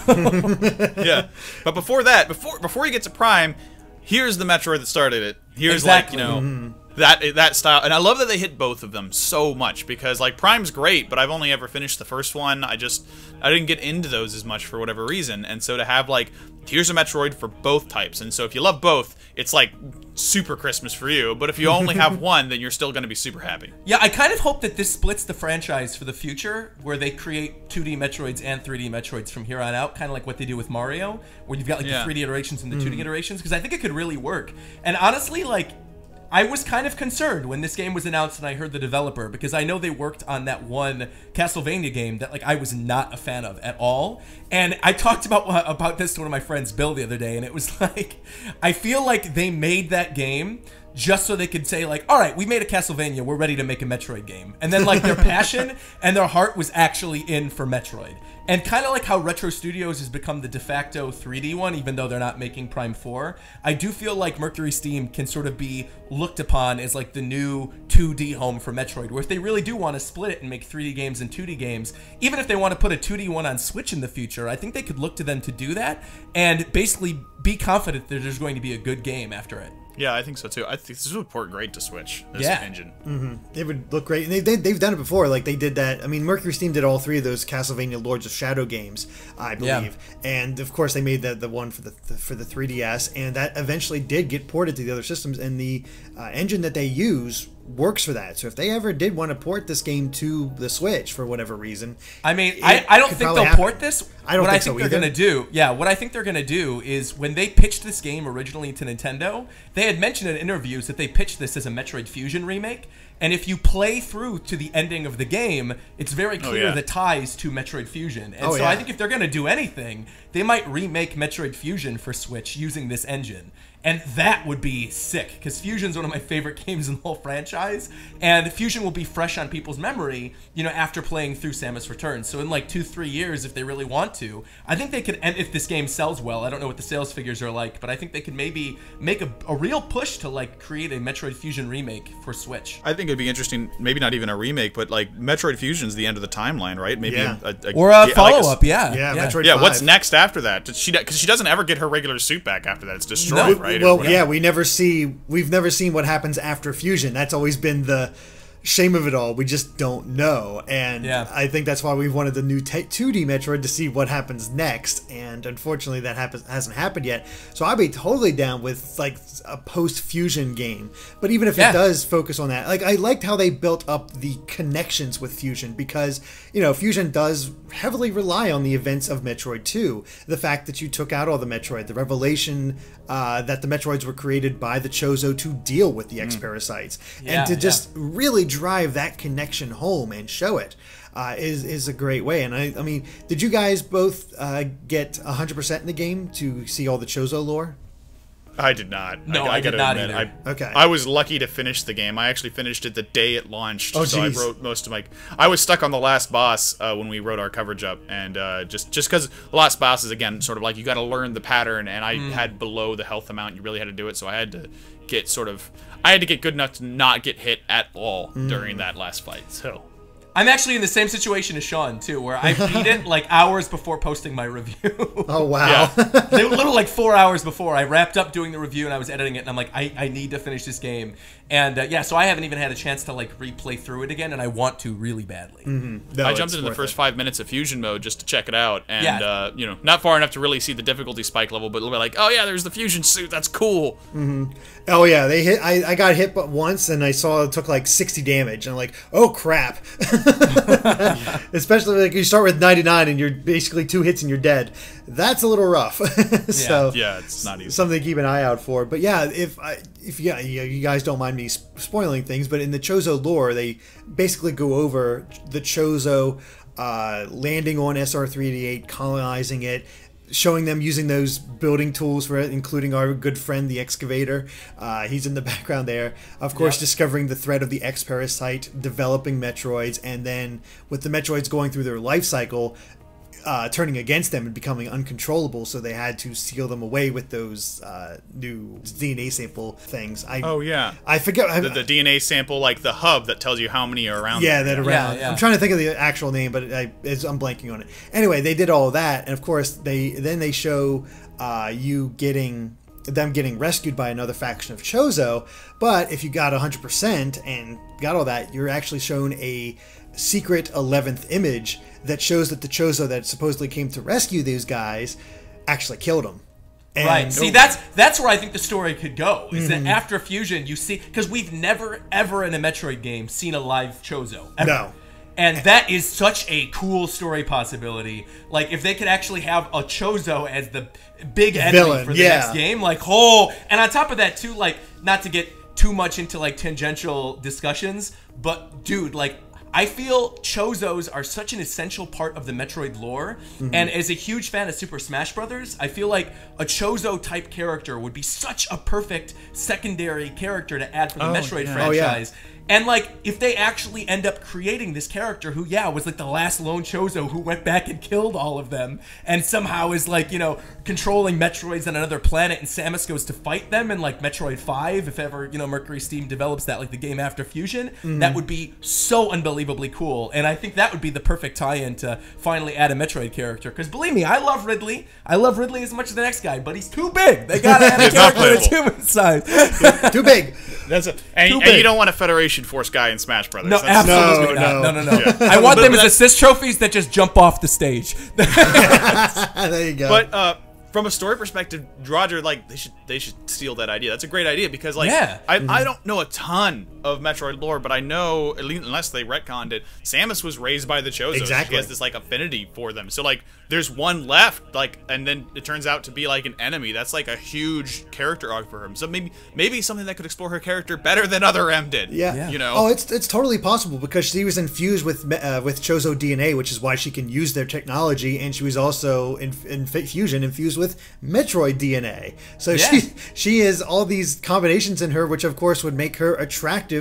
yeah. But before that, before you get to Prime, here's the Metroid that started it. Here's like, you know, that style, and I love that they hit both of them so much, because like Prime's great, but I've only ever finished the first one. I didn't get into those as much for whatever reason, and so to have like, here's a Metroid for both types, and so if you love both, it's like super Christmas for you. But if you only have one, then you're still going to be super happy. Yeah, I kind of hope that this splits the franchise for the future, where they create 2D Metroids and 3D Metroids from here on out, kind of like what they do with Mario, where you've got like the 3D iterations and the 2D iterations, because I think it could really work. And honestly, like, I was kind of concerned when this game was announced and I heard the developer, because I know they worked on that one Castlevania game that like I was not a fan of at all. And I talked about this to one of my friends, Bill, the other day, and it was like, I feel like they made that game just so they could say like, all right, we made a Castlevania, we're ready to make a Metroid game. And then like their passion and their heart was actually in for Metroid. And kind of like how Retro Studios has become the de facto 3D one, even though they're not making Prime 4, I do feel like Mercury Steam can sort of be looked upon as like the new 2D home for Metroid, where if they really do want to split it and make 3D games and 2D games, even if they want to put a 2D one on Switch in the future, I think they could look to them to do that and basically be confident that there's going to be a good game after it. Yeah, I think so too. I think this would port great to Switch, this engine. It would look great. And they've done it before. Like, they did that. I mean, Mercury Steam did all three of those Castlevania Lords of Shadow games, I believe. Yeah. And, of course, they made the one for the 3DS, and that eventually did get ported to the other systems, and the engine that they use works for that. So if they ever did want to port this game to the Switch for whatever reason, I mean, I don't think they'll port this. I don't think so they're going to do, what I think they're going to do is, when they pitched this game originally to Nintendo, they had mentioned in interviews that they pitched this as a Metroid Fusion remake. And if you play through to the ending of the game, it's very clear the ties to Metroid Fusion. And I think if they're going to do anything, they might remake Metroid Fusion for Switch using this engine. And that would be sick, because Fusion's one of my favorite games in the whole franchise, and Fusion will be fresh on people's memory, you know, after playing through Samus Returns. So in like 2-3 years, if they really want to, I think they could, and if this game sells well, I don't know what the sales figures are like, but I think they could maybe make a real push to like create a Metroid Fusion remake for Switch. I think it'd be interesting, maybe not even a remake, but like Metroid Fusion's the end of the timeline, right? Maybe or a follow-up, Metroid 5. What's next after that? Because she doesn't ever get her regular suit back after that. It's destroyed, right? Well, we've never seen what happens after Fusion. That's always been the shame of it all. We just don't know, and I think that's why we've wanted the new 2D Metroid to see what happens next, and unfortunately that hasn't happened yet. So I'd be totally down with like a post-Fusion game, but even if it does focus on that, like, I liked how they built up the connections with Fusion, because, you know, Fusion does heavily rely on the events of Metroid 2. The fact that you took out all the Metroid, the revelation that the Metroids were created by the Chozo to deal with the X-Parasites, and to just really drive that connection home and show it is a great way. And I mean, did you guys both get 100% in the game to see all the Chozo lore? I did not. No, I did not either. I was lucky to finish the game. I actually finished it the day it launched. Oh, so I wrote most of my... I was stuck on the last boss when we wrote our coverage up, and just because the last boss is, again, sort of like you got to learn the pattern, and I had below the health amount you really had to do it, so I had to get good enough to not get hit at all during that last fight. So I'm actually in the same situation as Sean, too, where I beat it like hours before posting my review. Oh, wow. They were literally like 4 hours before. I wrapped up doing the review and I was editing it, and I'm like, I need to finish this game. And so I haven't even had a chance to like replay through it again, and I want to really badly. No, I jumped into the first 5 minutes of Fusion mode just to check it out, and you know, not far enough to really see the difficulty spike level, but like, oh yeah, there's the Fusion suit, that's cool. Oh yeah, they hit. I got hit but once, and I saw it took like 60 damage, and I'm like, oh crap. Especially like you start with 99 and you're basically 2 hits and you're dead. That's a little rough. So yeah, it's not easy. Something to keep an ay out for. But yeah, if you guys don't mind me spoiling things, but in the Chozo lore, they basically go over the Chozo landing on SR-388, colonizing it, showing them using those building tools for it, including our good friend the excavator. He's in the background there. Of course, discovering the threat of the X-Parasite, developing Metroids, and then with the Metroids going through their life cycle, turning against them and becoming uncontrollable, so they had to seal them away with those new DNA sample things. I forget the DNA sample, like the hub that tells you how many are around. Yeah, that around. I'm trying to think of the actual name, but I'm blanking on it. Anyway, they did all that, and of course they show you getting them getting rescued by another faction of Chozo. But if you got 100% and got all that, you're actually shown a secret 11th image that shows that the Chozo that supposedly came to rescue these guys actually killed them. And right. See, that's where I think the story could go. Is that after fusion, you see, because we've never ever in a Metroid game seen a live Chozo. Ever. No. And that is such a cool story possibility. Like, if they could actually have a Chozo as the big enemy villain, for the next game, like, and on top of that too, like, not to get too much into like tangential discussions, but dude, like, I feel Chozos are such an essential part of the Metroid lore, and as a huge fan of Super Smash Brothers, I feel like a Chozo-type character would be such a perfect secondary character to add for the Metroid franchise. And, like, if they actually end up creating this character who, was, like, the last lone Chozo who went back and killed all of them and somehow is, like, you know, controlling Metroids on another planet and Samus goes to fight them in, like, Metroid 5, if ever, you know, Mercury Steam develops that, like, the game after Fusion, that would be so unbelievably cool. And I think that would be the perfect tie-in to finally add a Metroid character. Because, believe me, I love Ridley. I love Ridley as much as the next guy, but he's too big. They gotta add a character that's human size. Too big. That's and you don't want a Federation Force guy in Smash Brothers. No, That's absolutely not. No. Yeah. I want them as assist trophies that just jump off the stage. There you go. But from a story perspective, Roger, like, they should steal that idea. That's a great idea because, like, I don't know a ton of Metroid lore, but I know, at least unless they retconned it, Samus was raised by the Chozo. Exactly. She has this, like, affinity for them. So, like, there's one left, like, and then it turns out to be, like, an enemy. That's, like, a huge character arc for him. So maybe something that could explore her character better than other M did. Yeah. You know? Oh, it's totally possible because she was infused with Chozo DNA, which is why she can use their technology, and she was also in Fusion infused with Metroid DNA. So she has all these combinations in her, which of course would make her attractive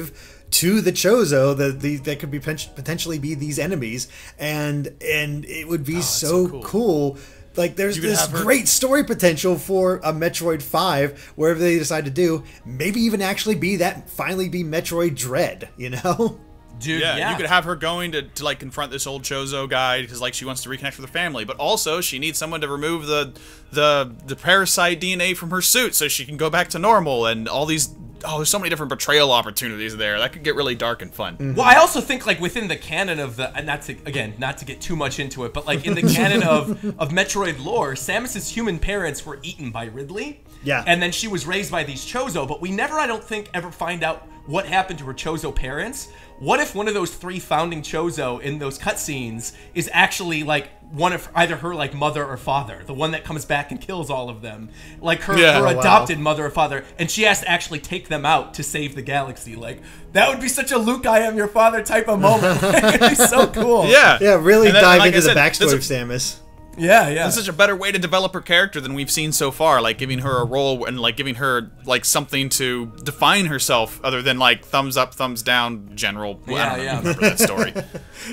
to the Chozo that could be potentially be these enemies, and it would be so cool. Like, there's this great story potential for a Metroid 5, wherever they decide to do. Maybe even actually finally be Metroid Dread, you know? Dude, you could have her going to like confront this old Chozo guy because, like, she wants to reconnect with her family, but also she needs someone to remove the parasite DNA from her suit so she can go back to normal, and all these. Oh, there's so many different betrayal opportunities there. That could get really dark and fun. Well, I also think, like, within the canon of the, not to get too much into it, but, like, in the canon of Metroid lore, Samus's human parents were eaten by Ridley. Yeah. And then she was raised by these Chozo, but we never, I don't think, ever find out what happened to her Chozo parents. What if one of those 3 founding Chozo in those cutscenes is actually, like, one of either her, like, mother or father, the one that comes back and kills all of them, like her adopted mother or father, and she has to actually take them out to save the galaxy. Like, that would be such a Luke, I am your father type of moment. It'd be so cool. Yeah, really dive like into the said, backstory of Samus. Yeah. That's such a better way to develop her character than we've seen so far, like giving her a role and, like, giving her, like, something to define herself other than, like, thumbs up, thumbs down general. I don't remember that story.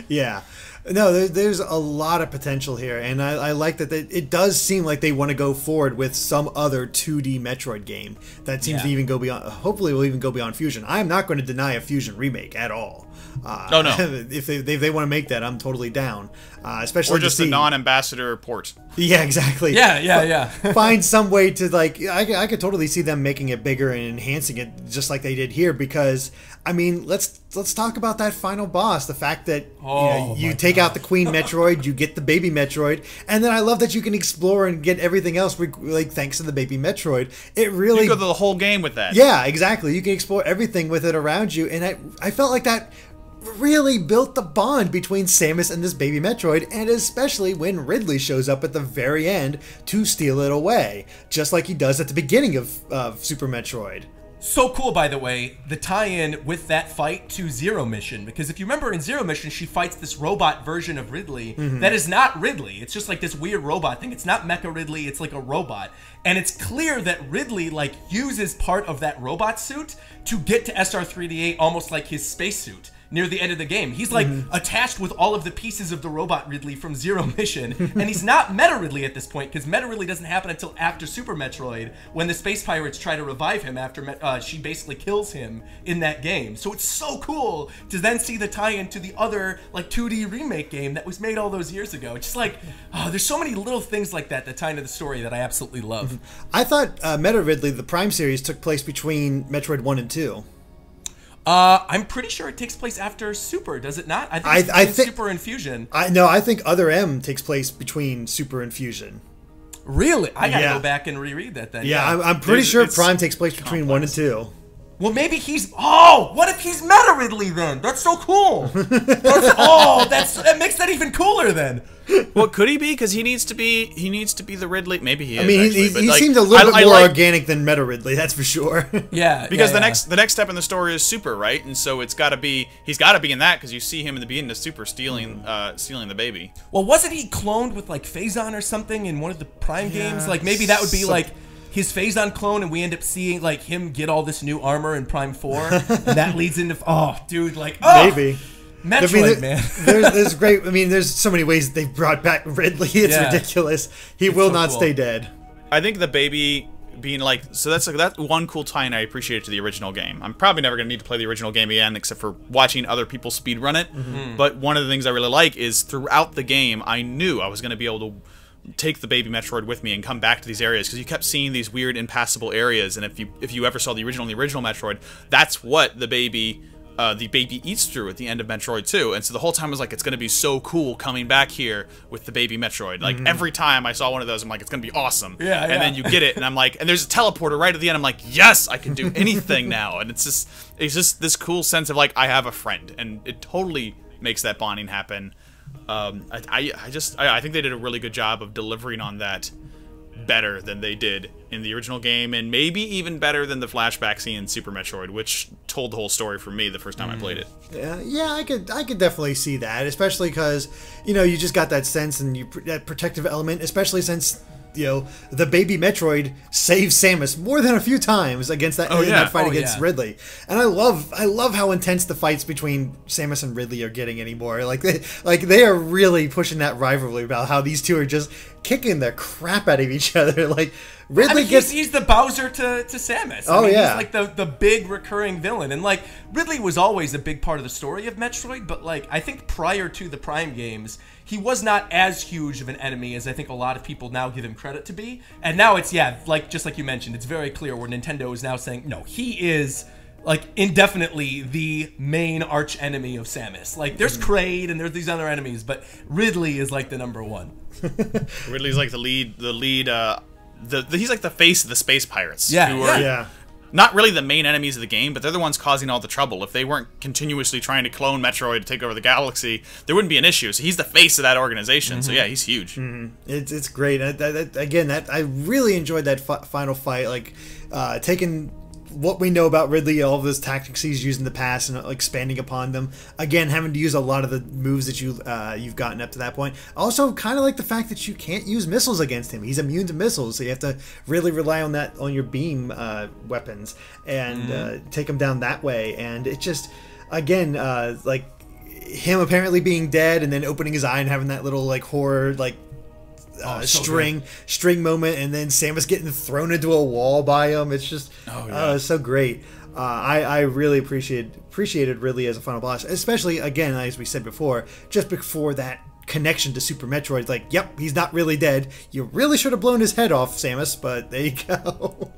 Yeah. No, there's a lot of potential here, and I like that it does seem like they want to go forward with some other 2D Metroid game that seems to even go beyond, hopefully will even go beyond Fusion. I'm not going to deny a Fusion remake at all. No. If they want to make that, I'm totally down. Especially or just a non-ambassador port. Yeah, exactly. Yeah. Find some way to, like, I could totally see them making it bigger and enhancing it just like they did here, because I mean, let's talk about that final boss. The fact that you take out the Queen Metroid, you get the baby Metroid, and then I love that you can explore and get everything else, like, thanks to the baby Metroid. It really, you go through the whole game with that. Yeah, exactly. You can explore everything with it around you, and I felt like that really built the bond between Samus and this baby Metroid, and especially when Ridley shows up at the very end to steal it away, just like he does at the beginning of Super Metroid. So cool, by the way, the tie-in with that fight to Zero Mission, because if you remember in Zero Mission, she fights this robot version of Ridley that is not Ridley. It's just like this weird robot thing. It's not Mecha Ridley, it's like a robot. And it's clear that Ridley, like, uses part of that robot suit to get to SR3D8 almost like his spacesuit. near the end of the game. He's like attached with all of the pieces of the robot Ridley from Zero Mission, and he's not Meta Ridley at this point, because Meta Ridley doesn't happen until after Super Metroid, when the space pirates try to revive him after she basically kills him in that game. So it's so cool to then see the tie-in to the other like 2D remake game that was made all those years ago. It's just like, there's so many little things like that tie into the story that I absolutely love. I thought Meta Ridley, the Prime series, took place between Metroid 1 and 2. I'm pretty sure it takes place after Super, does it not? I think Super and Fusion. I think Other M takes place between Super and Fusion. Really? I gotta go back and reread that then. Yeah, I'm pretty sure Prime takes place between 1 and 2. Well, maybe he's... Oh, what if he's Meta Ridley then? That's so cool. That makes that even cooler then. Well, could he be? Because he needs to be the Ridley. Maybe he is. I mean, actually, he like, seems a little bit more organic than Meta Ridley, that's for sure. Yeah, because the next step in the story is Super, right? And so he's got to be in that, because you see him in the beginning of Super stealing the baby. Well, wasn't he cloned with like Phazon or something in one of the Prime games? Like maybe that would be like his Phazon clone, and we end up seeing like him get all this new armor in Prime 4, and that leads into maybe. Metroid, man. there's great. I mean, there's so many ways that they've brought back Ridley. It's ridiculous. He will not stay dead. I think the baby being like, so that's one cool tie-in I appreciate to the original game. I'm probably never gonna need to play the original game again, except for watching other people speedrun it. But one of the things I really like is throughout the game, I knew I was gonna be able to take the baby Metroid with me and come back to these areas, because you kept seeing these weird impassable areas, and if you ever saw the original Metroid, that's what the baby eats through at the end of Metroid 2. And so the whole time I was like, it's going to be so cool coming back here with the baby Metroid. Like, every time I saw one of those, I'm like, it's going to be awesome. And then you get it, and I'm like, and there's a teleporter right at the end. I'm like, yes, I can do anything now. And it's just this cool sense of like, I have a friend, and it totally makes that bonding happen. I think they did a really good job of delivering on that better than they did in the original game, and maybe even better than the flashback scene in Super Metroid, which told the whole story for me the first time I played it. Yeah, I could definitely see that, especially because you just got that sense and that protective element, especially since the baby Metroid saves Samus more than a few times against that that fight against Ridley. And I love how intense the fights between Samus and Ridley are getting anymore. Like they are really pushing that rivalry about how these two are just kicking the crap out of each other. Like Ridley he's the Bowser to Samus. He's like the big recurring villain. And like Ridley was always a big part of the story of Metroid, but like I think prior to the Prime games, he was not as huge of an enemy as I think a lot of people now give him credit to be. And now it's just like you mentioned, it's very clear where Nintendo is now saying, no, he is like indefinitely the main arch enemy of Samus. Like there's Kraid and there's these other enemies, but Ridley is like the number one. Ridley's like the lead he's like the face of the space pirates. Yeah. Not really the main enemies of the game, but they're the ones causing all the trouble. If they weren't continuously trying to clone Metroid to take over the galaxy, there wouldn't be an issue. So he's the face of that organization. So yeah, he's huge. It's great. I really enjoyed that final fight. Like taking what we know about Ridley, all of those tactics he's used in the past, and expanding upon them. Again, having to use a lot of the moves that you've gotten up to that point. Also, kind of like the fact that you can't use missiles against him. He's immune to missiles, so you have to really rely on your beam weapons and take him down that way. And it just, again, like him apparently being dead and then opening his eye and having that little like horror like string moment, and then Samus getting thrown into a wall by him. It's just it's so great. I really appreciated Ridley as a final boss, especially again, as we said before, just before that connection to Super Metroid. Like, yep, he's not really dead. You really should have blown his head off, Samus, but there you go.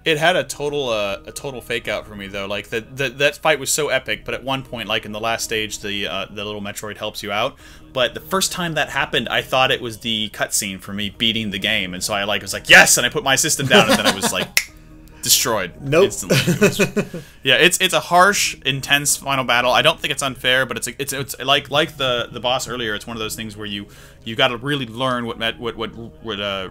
It had a total fake out for me though. Like that fight was so epic, but at one point, like in the last stage, the little Metroid helps you out. But the first time that happened, I thought it was the cutscene for me beating the game, and so I was like, yes, and I put my system down, and then I was like destroyed instantly. It's a harsh, intense final battle. I don't think it's unfair, but it's like the boss earlier. It's one of those things where you got to really learn what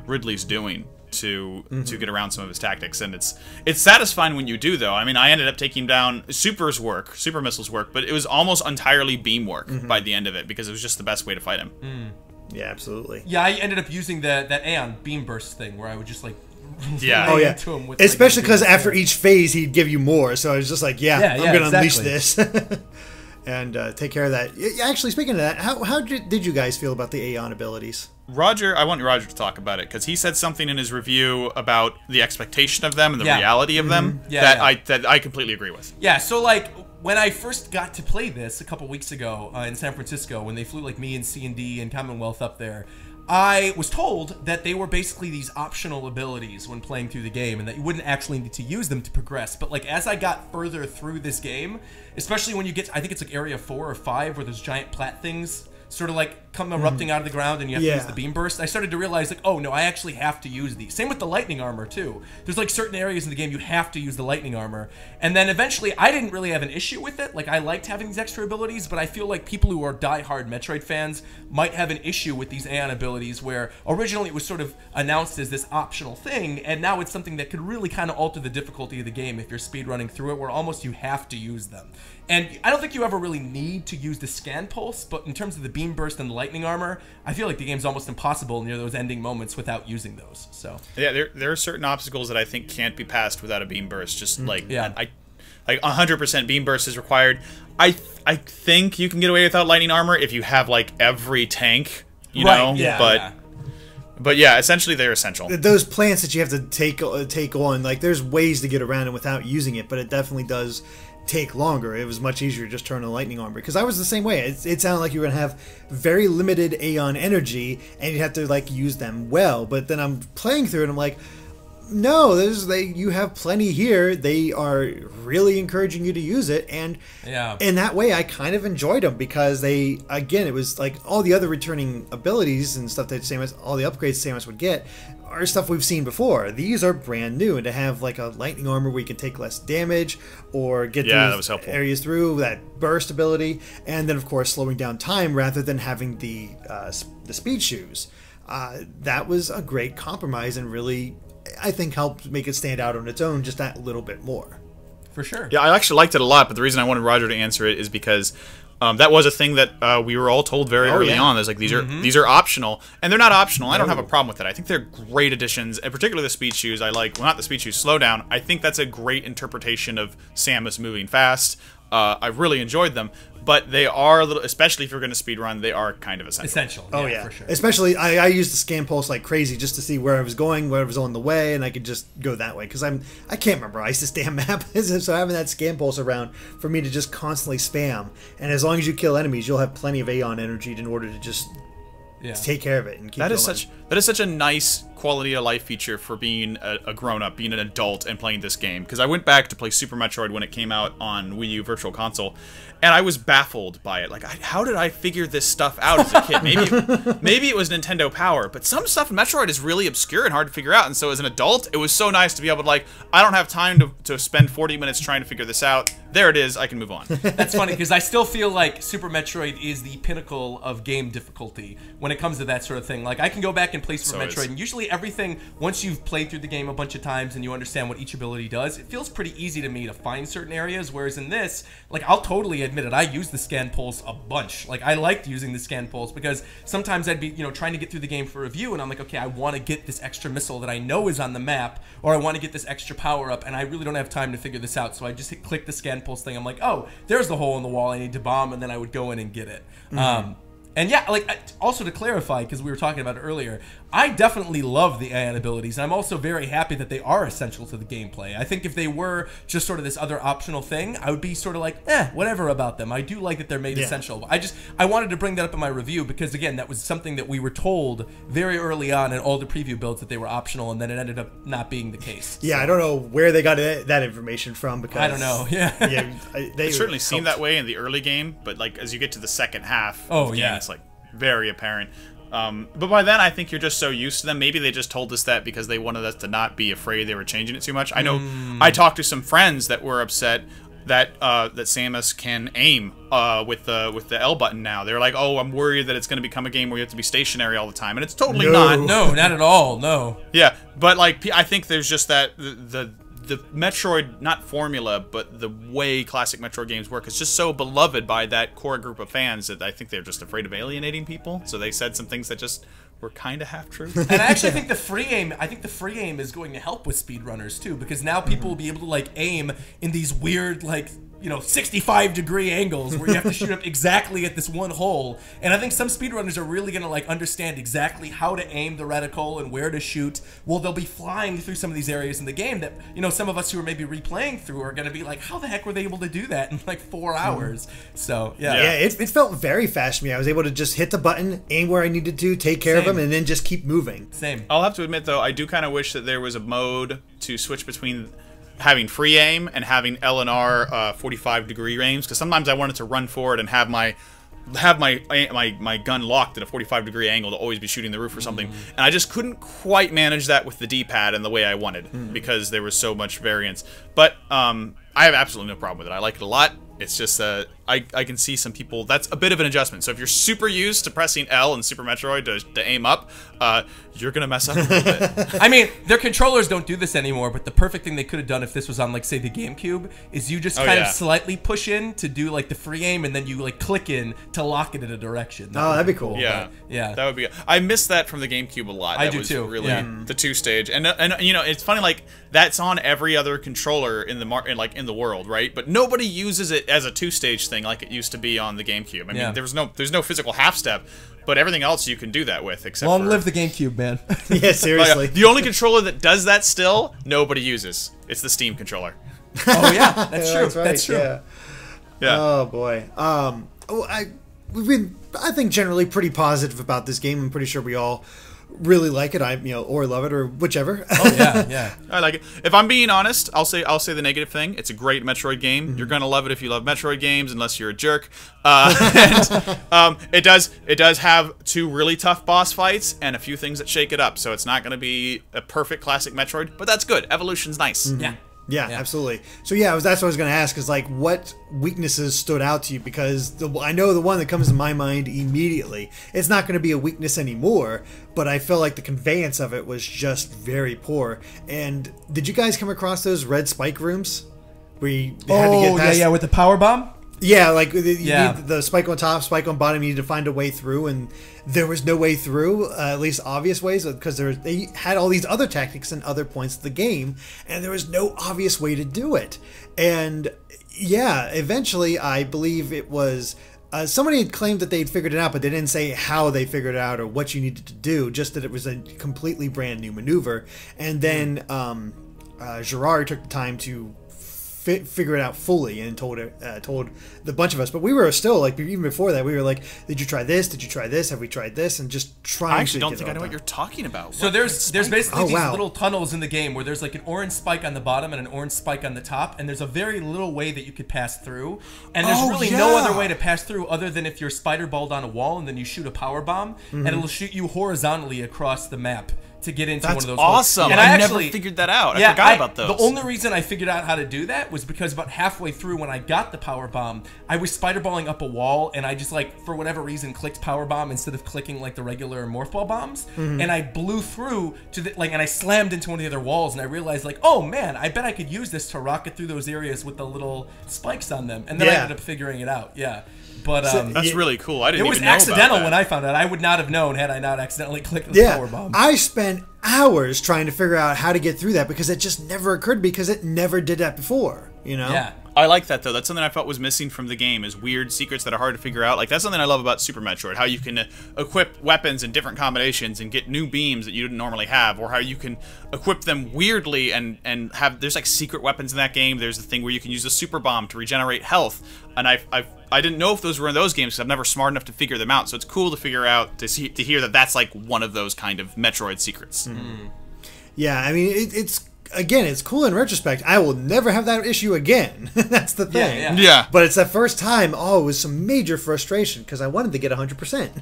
Ridley's doing to get around some of his tactics, and it's satisfying when you do, though. I mean, I ended up taking down Super Missile's work, but it was almost entirely beam work by the end of it, because it was just the best way to fight him. Yeah, absolutely. Yeah, I ended up using that Aeon beam burst thing where I would just like into him with, especially because after each phase he'd give you more, so I was just like, I'm gonna unleash this. and take care of that. Actually, speaking of that, how did you guys feel about the Aeon abilities? Roger, I want Roger to talk about it because he said something in his review about the expectation of them and the reality of them that I completely agree with. Yeah, so like when I first got to play this a couple weeks ago in San Francisco, when they flew like me and C&D and Commonwealth up there, I was told that they were basically these optional abilities when playing through the game and that you wouldn't actually need to use them to progress. But like as I got further through this game, especially when you get, I think it's like area 4 or 5 where those giant plat things sort of like come erupting out of the ground and you have to use the beam burst, I started to realize like, oh no, I actually have to use these. Same with the lightning armor too. There's like certain areas in the game you have to use the lightning armor. And then eventually I didn't really have an issue with it. Like I liked having these extra abilities, but I feel like people who are diehard Metroid fans might have an issue with these Aeon abilities where originally it was sort of announced as this optional thing and now it's something that could really kind of alter the difficulty of the game if you're speedrunning through it where almost you have to use them. And I don't think you ever really need to use the scan pulse, but in terms of the beam burst and the lightning armor, I feel like the game's almost impossible near those ending moments without using those. So yeah, there are certain obstacles that I think can't be passed without a beam burst. Just like like 100% beam burst is required. I think you can get away without lightning armor if you have like every tank, you know. But yeah, essentially they're essential. Those plants that you have to take on, like there's ways to get around it without using it, but it definitely does take longer. It was much easier to just turn on lightning armor because I was the same way. It sounded like you were gonna have very limited Aeon energy and you have to like use them well. But then I'm playing through it and I'm like, no, you have plenty here. They are really encouraging you to use it, and in that way I kind of enjoyed them because again it was like all the other returning abilities and stuff that Samus, all the upgrades Samus would get are stuff we've seen before. These are brand new, and to have like a lightning armor where you can take less damage or get through areas through that burst ability, and then of course slowing down time rather than having the speed shoes. That was a great compromise and really, I think, helped make it stand out on its own just that little bit more. For sure. Yeah, I actually liked it a lot, but the reason I wanted Roger to answer it is because that was a thing that we were all told very early on. There's like these are optional, and they're not optional. I don't have a problem with that. I think they're great additions, and particularly the speed shoes. I like, well, not the speed shoes, slowdown. I think that's a great interpretation of Samus moving fast. I really enjoyed them, but they are a little, especially if you're going to speedrun, they are kind of essential. Oh yeah, for sure. Especially, I used the scan pulse like crazy just to see where I was going, where I was on the way, and I could just go that way because I can't remember ISIS damn map, so having that scan pulse around for me to just constantly spam, and as long as you kill enemies, you'll have plenty of Aeon energy in order to just take care of it and keep that going. That is such a nice quality of life feature for being a grown-up, being an adult and playing this game. Because I went back to play Super Metroid when it came out on Wii U Virtual Console, and I was baffled by it. Like, how did I figure this stuff out as a kid? Maybe it was Nintendo Power, but some stuff in Metroid is really obscure and hard to figure out. And so as an adult, it was so nice to be able to, like, I don't have time to spend 40 minutes trying to figure this out. There it is. I can move on. That's funny because I still feel like Super Metroid is the pinnacle of game difficulty when it comes to that sort of thing. Like, I can go back and play Super Metroid, and usually everything, once you've played through the game a bunch of times and you understand what each ability does, it feels pretty easy to me to find certain areas, whereas in this, like, I'll totally admit it, I use the scan pulse a bunch. Like, I liked using the scan pulse because sometimes I'd be, trying to get through the game for review, and I'm like, okay, I want to get this extra missile that I know is on the map, or I want to get this extra power-up, and I really don't have time to figure this out, so I just click the scan pulse thing. I'm like, oh, there's the hole in the wall I need to bomb, and then I would go in and get it. And yeah, like, also to clarify, because we were talking about it earlier, I definitely love the Aeon abilities. I'm also very happy that they are essential to the gameplay. I think if they were just sort of this other optional thing, I would be sort of like, whatever about them. I do like that they're made essential. I wanted to bring that up in my review because, again, that was something that we were told very early on in all the preview builds that they were optional, and then it ended up not being the case. Yeah, so I don't know where they got that information from because... I don't know, it certainly seemed that way in the early game, but, like, as you get to the second half of the game, it's, like, very apparent. But by then, I think you're just so used to them. Maybe they just told us that because they wanted us to not be afraid they were changing it too much. I know I talked to some friends that were upset that that Samus can aim with the L button now. They're like, oh, I'm worried that it's going to become a game where you have to be stationary all the time, and it's totally not. No, not at all. No. Yeah, but like I think there's just that the Metroid, not formula, but the way classic Metroid games work is just so beloved by that core group of fans that I think they're just afraid of alienating people. So they said some things that just were kind of half true. And I actually think the free aim is going to help with speedrunners too, because now people will be able to like aim in these weird like 65-degree angles where you have to shoot up exactly at this one hole. And I think some speedrunners are really going to like understand exactly how to aim the reticle and where to shoot. Well, they'll be flying through some of these areas in the game that, some of us who are maybe replaying through are going to be like, how the heck were they able to do that in like 4 hours? So, yeah. Yeah, it felt very fast to me. I was able to just hit the button, aim where I needed to, take care of them, and then just keep moving. Same. I'll have to admit, though, I do kind of wish that there was a mode to switch between having free aim and having L and R 45-degree aims, because sometimes I wanted to run forward and have my gun locked at a 45-degree angle to always be shooting the roof or something, and I just couldn't quite manage that with the D-pad and the way I wanted because there was so much variance. But I have absolutely no problem with it. I like it a lot. It's just I can see some people, that's a bit of an adjustment. So if you're super used to pressing L in Super Metroid to aim up, you're going to mess up a little bit. I mean, their controllers don't do this anymore, but the perfect thing they could have done if this was on, like, say, the GameCube, is you just kind of slightly push in to do, like, the free aim, and then you, like, click in to lock it in a direction. That'd be cool. Yeah. Yeah. That would be. I missed that from the GameCube a lot. I That do was too. Really, Yeah. the 2-stage, and it's funny, like, that's on every other controller in the world, right? But nobody uses it as a 2-stage thing like it used to be on the GameCube. I mean, there's no physical half step, but everything else you can do that with, except Long live the GameCube, man. Yeah, seriously. The only controller that does that still, nobody uses. It's the Steam controller. Oh yeah, that's true. That's right. That's true. Yeah. Yeah. Oh boy. We've been, I think, generally pretty positive about this game. I'm pretty sure we all really like it. Or love it, or whichever. Oh yeah, yeah. I like it. If I'm being honest, I'll say the negative thing. It's a great Metroid game. You're gonna love it if you love Metroid games, unless you're a jerk. It does have 2 really tough boss fights and a few things that shake it up. So it's not gonna be a perfect classic Metroid, but that's good. Evolution's nice. Yeah. Yeah, absolutely. So that's what I was going to ask, is like, what weaknesses stood out to you? Because I know the one that comes to my mind immediately, it's not going to be a weakness anymore, but I feel like the conveyance of it was just very poor. And did you guys come across those red spike rooms where you had to get past? Yeah, with the power bomb? Yeah, like you need the spike on top, spike on bottom. You need to find a way through, and there was no way through. At least obvious ways, because they had all these other tactics and other points of the game, and there was no obvious way to do it. And eventually, I believe it was somebody had claimed that they'd figured it out, but they didn't say how they figured it out or what you needed to do. Just that it was a completely brand new maneuver. And then Gerard took the time to figure it out fully and told the bunch of us. But we were still like, even before that, we were like, did you try this? Did you try this? Have we tried this? And just trying. I actually to don't get think it I know all what you're talking about. So there's basically these wow. little tunnels in the game where there's like an orange spike on the bottom and an orange spike on the top, and there's a very little way that you could pass through. And there's really no other way to pass through other than if you're spider balled on a wall and then you shoot a power bomb, and it'll shoot you horizontally across the map to get into one of those awesome. And I actually never figured that out. I forgot about those. The only reason I figured out how to do that was because about halfway through when I got the power bomb, I was spiderballing up a wall, and I just, like, for whatever reason, clicked power bomb instead of clicking like the regular morph ball bombs, and I blew through to the, like, and I slammed into one of the other walls, and I realized, like, oh man, I bet I could use this to rocket through those areas with the little spikes on them, and then I ended up figuring it out. Yeah. But that's really cool. I didn't it was even know accidental about that. when I found out. I would not have known had I not accidentally clicked the power bomb. I spent hours trying to figure out how to get through that because it just never occurred, because it never did that before, Yeah. I like that, though. That's something I felt was missing from the game, is weird secrets that are hard to figure out. Like, that's something I love about Super Metroid, how you can equip weapons in different combinations and get new beams that you didn't normally have, or how you can equip them weirdly and have, there's like secret weapons in that game. There's the thing where you can use a super bomb to regenerate health, and I didn't know if those were in those games because I'm never smart enough to figure them out. So it's cool to figure out, to hear that that's like one of those kind of Metroid secrets. Yeah, I mean, it's again, it's cool in retrospect. I will never have that issue again. That's the thing. Yeah. But it's that first time, it was some major frustration because I wanted to get 100%.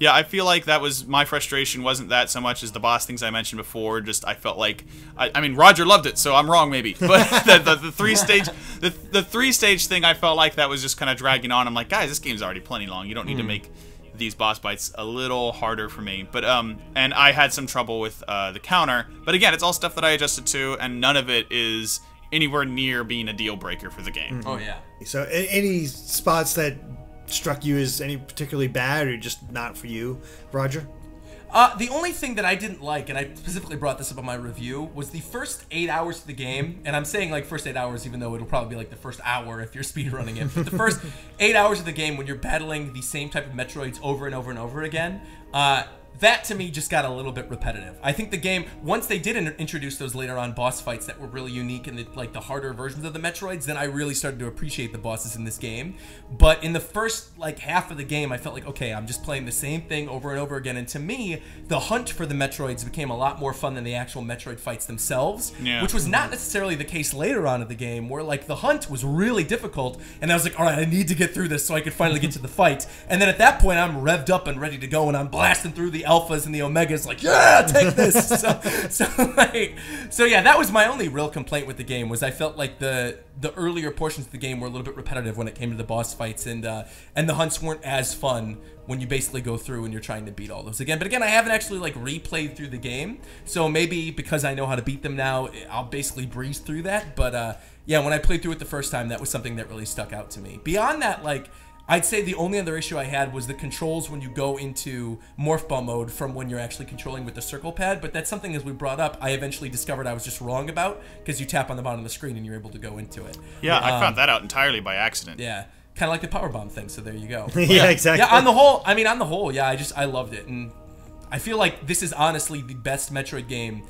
Yeah, I feel like that was my frustration. Wasn't that so much as the boss things I mentioned before? Just I felt like, I mean, Roger loved it, so I'm wrong maybe. But the 3-stage the 3-stage thing, I felt like that was just kind of dragging on. I'm like, guys, this game's already plenty long. You don't need to make these boss fights a little harder for me. But and I had some trouble with the counter. But again, it's all stuff that I adjusted to, and none of it is anywhere near being a deal breaker for the game. Oh yeah. So any spots that struck you as any particularly bad or just not for you, Roger? The only thing that I didn't like, and I specifically brought this up in my review, was the first 8 hours of the game. And I'm saying like first 8 hours, even though it'll probably be like the first hour if you're speedrunning it. But the first 8 hours of the game, when you're battling the same type of Metroids over and over and over again, that to me just got a little bit repetitive. I think the game, once they did introduce those later on boss fights that were really unique and like the harder versions of the Metroids, then I really started to appreciate the bosses in this game. But in the first like half of the game, I felt like, okay, I'm just playing the same thing over and over again. And to me, the hunt for the Metroids became a lot more fun than the actual Metroid fights themselves, which was not necessarily the case later on in the game, where like the hunt was really difficult. And I was like, all right, I need to get through this so I could finally get to the fight. And then at that point, I'm revved up and ready to go, and I'm blasting through the alphas and the omegas like, yeah, take this. So yeah, that was my only real complaint with the game, was I felt like the earlier portions of the game were a little bit repetitive when it came to the boss fights, and the hunts weren't as fun when you basically go through and you're trying to beat all those again. But again, I haven't actually like replayed through the game, so maybe because I know how to beat them now, I'll basically breeze through that. But yeah, when I played through it the first time, that was something that really stuck out to me. Beyond that, like, I'd say the only other issue I had was the controls when you go into Morph Ball mode from when you're actually controlling with the circle pad, but that's something, as we brought up, I eventually discovered I was just wrong about, because you tap on the bottom of the screen and you're able to go into it. Yeah, I found that out entirely by accident. Yeah, kind of like the power bomb thing, so there you go. Yeah, exactly. Yeah, on the whole, yeah, I loved it, and I feel like this is honestly the best Metroid game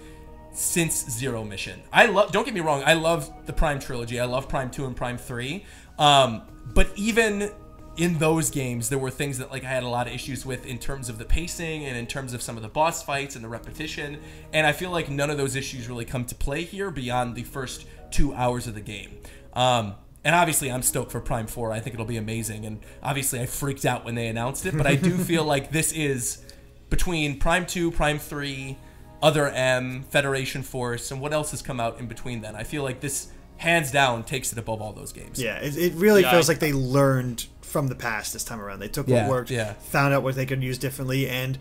since Zero Mission. Don't get me wrong, I love the Prime trilogy, I love Prime 2 and Prime 3, but even in those games, there were things that like I had a lot of issues with in terms of the pacing and in terms of some of the boss fights and the repetition. And I feel like none of those issues really come to play here beyond the first 2 hours of the game. And obviously, I'm stoked for Prime 4. I think it'll be amazing. And obviously, I freaked out when they announced it. But I do feel like this is between Prime 2, Prime 3, Other M, Federation Force, and what else has come out in between then. I feel like this, hands down, takes it above all those games. Yeah, it really feels like they learned from the past this time around. They took what worked, found out what they could use differently, and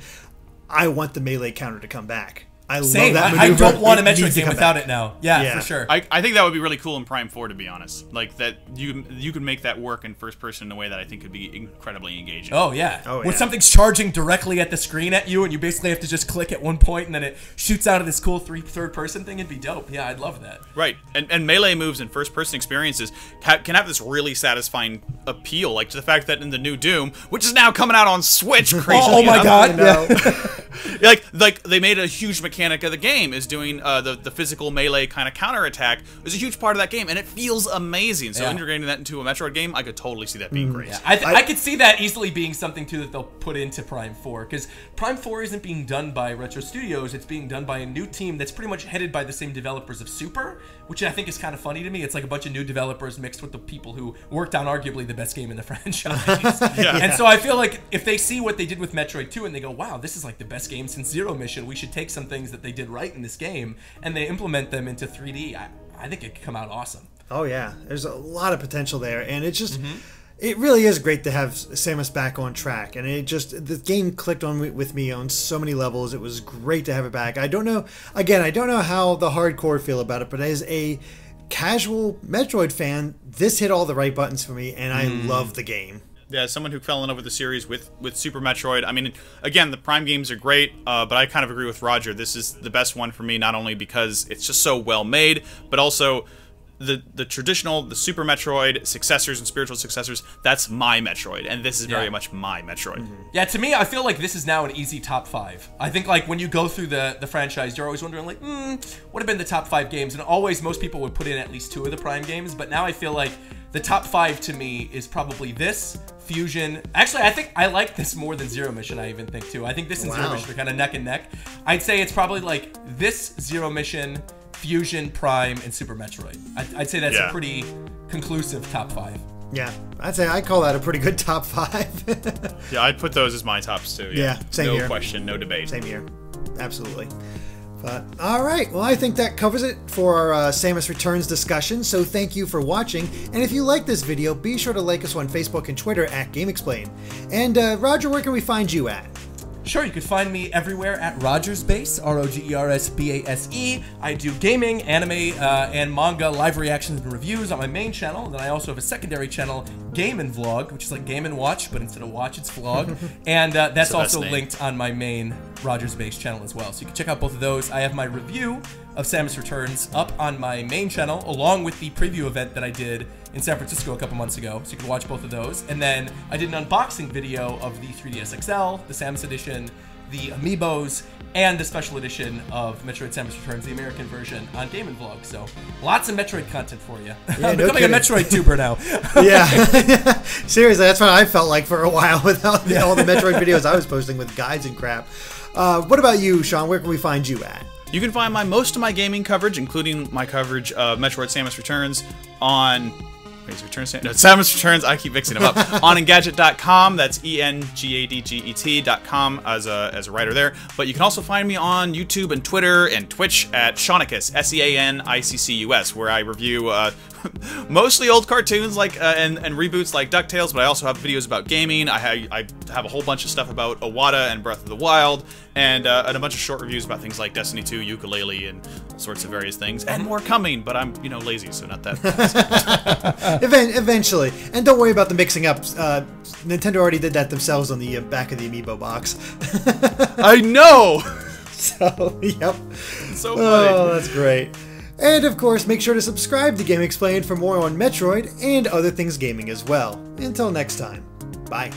I want the melee counter to come back. I love that maneuver. I don't want a Metroid game without it now. Yeah, for sure. I think that would be really cool in Prime 4, to be honest. Like, that you can make that work in first person in a way that I think could be incredibly engaging. Oh, yeah. When something's charging directly at the screen at you and you basically have to just click at one point and then it shoots out of this cool third person thing, it'd be dope. Yeah, I'd love that. Right. And melee moves and first person experiences can have this really satisfying appeal, like to the fact that in the new Doom, which is now coming out on Switch, crazy. Oh my god. like they made a huge mechanic of the game is doing the physical melee kind of counterattack is a huge part of that game, and it feels amazing. So integrating that into a Metroid game, I could totally see that being great. Yeah. I could see that easily being something too that they'll put into Prime 4, because Prime 4 isn't being done by Retro Studios, it's being done by a new team that's pretty much headed by the same developers of Super, which I think is kind of funny to me. It's like a bunch of new developers mixed with the people who worked on arguably the best game in the franchise. And so I feel like if they see what they did with Metroid 2 and they go, wow, this is like the best game since Zero Mission, we should take some things that they did right in this game and they implement them into 3D, I think it could come out awesome. Oh yeah, there's a lot of potential there, and it's just it really is great to have Samus back on track, and the game clicked on with me on so many levels. It was great to have it back. I don't know how the hardcore feel about it, but as a casual Metroid fan, this hit all the right buttons for me, and I love the game. Yeah, as someone who fell in love with the series with Super Metroid, I mean, again, the Prime games are great, but I kind of agree with Roger. This is the best one for me, not only because it's just so well made, but also the traditional, the Super Metroid successors and spiritual successors, that's my Metroid, and this is very much my Metroid. Yeah, to me, I feel like this is now an easy top 5. I think, like, when you go through the franchise, you're always wondering, like, what have been the top 5 games? And always, most people would put in at least 2 of the Prime games, but now I feel like the top 5 to me is probably this, Fusion. Actually, I think I like this more than Zero Mission, I even think, too. I think this and Zero Mission are kind of neck and neck. I'd say it's probably, like, this, Zero Mission, Fusion, Prime, and Super Metroid. I'd say that's a pretty conclusive top 5. Yeah, I'd call that a pretty good top 5. Yeah, I'd put those as my tops too. Yeah, same here. No question, no debate. Same here. Absolutely. But, alright, well, I think that covers it for our Samus Returns discussion, so thank you for watching, and if you like this video, be sure to like us on Facebook and Twitter at GameXplain. And, Roger, where can we find you at? Sure, you can find me everywhere at RogersBase, RogersBase. I do gaming, anime, and manga live reactions and reviews on my main channel. And then I also have a secondary channel, Game and Vlog, which is like Game and Watch, but instead of watch, it's vlog. And that's also linked on my main RogersBase channel as well. So you can check out both of those. I have my review of Samus Returns up on my main channel, along with the preview event that I did in San Francisco a couple months ago. So you can watch both of those. And then I did an unboxing video of the 3DS XL, the Samus Edition, the Amiibos, and the special edition of Metroid Samus Returns, the American version, on Game & Vlog. So lots of Metroid content for you. Yeah, I'm becoming a Metroid tuber now. Yeah. Seriously, that's what I felt like for a while with all the Metroid videos I was posting with guides and crap. What about you, Sean? Where can we find you at? You can find most of my gaming coverage, including my coverage of Metroid Samus Returns, on Samus Returns, I keep mixing them up, on Engadget.com. That's ENGADGET.com as a writer there. But you can also find me on YouTube and Twitter and Twitch at Seanicus, SEANICCUS, where I review mostly old cartoons like and reboots like DuckTales, but I also have videos about gaming. I have a whole bunch of stuff about Iwata and Breath of the Wild, and a bunch of short reviews about things like Destiny 2, Yooka-Laylee, and all sorts of various things. And more coming, but I'm lazy, so not that fast. Eventually. And don't worry about the mixing up. Nintendo already did that themselves on the back of the Amiibo box. I know! So, yep. So funny. Oh, that's great. And of course, make sure to subscribe to GameXplain for more on Metroid and other things gaming as well. Until next time, bye.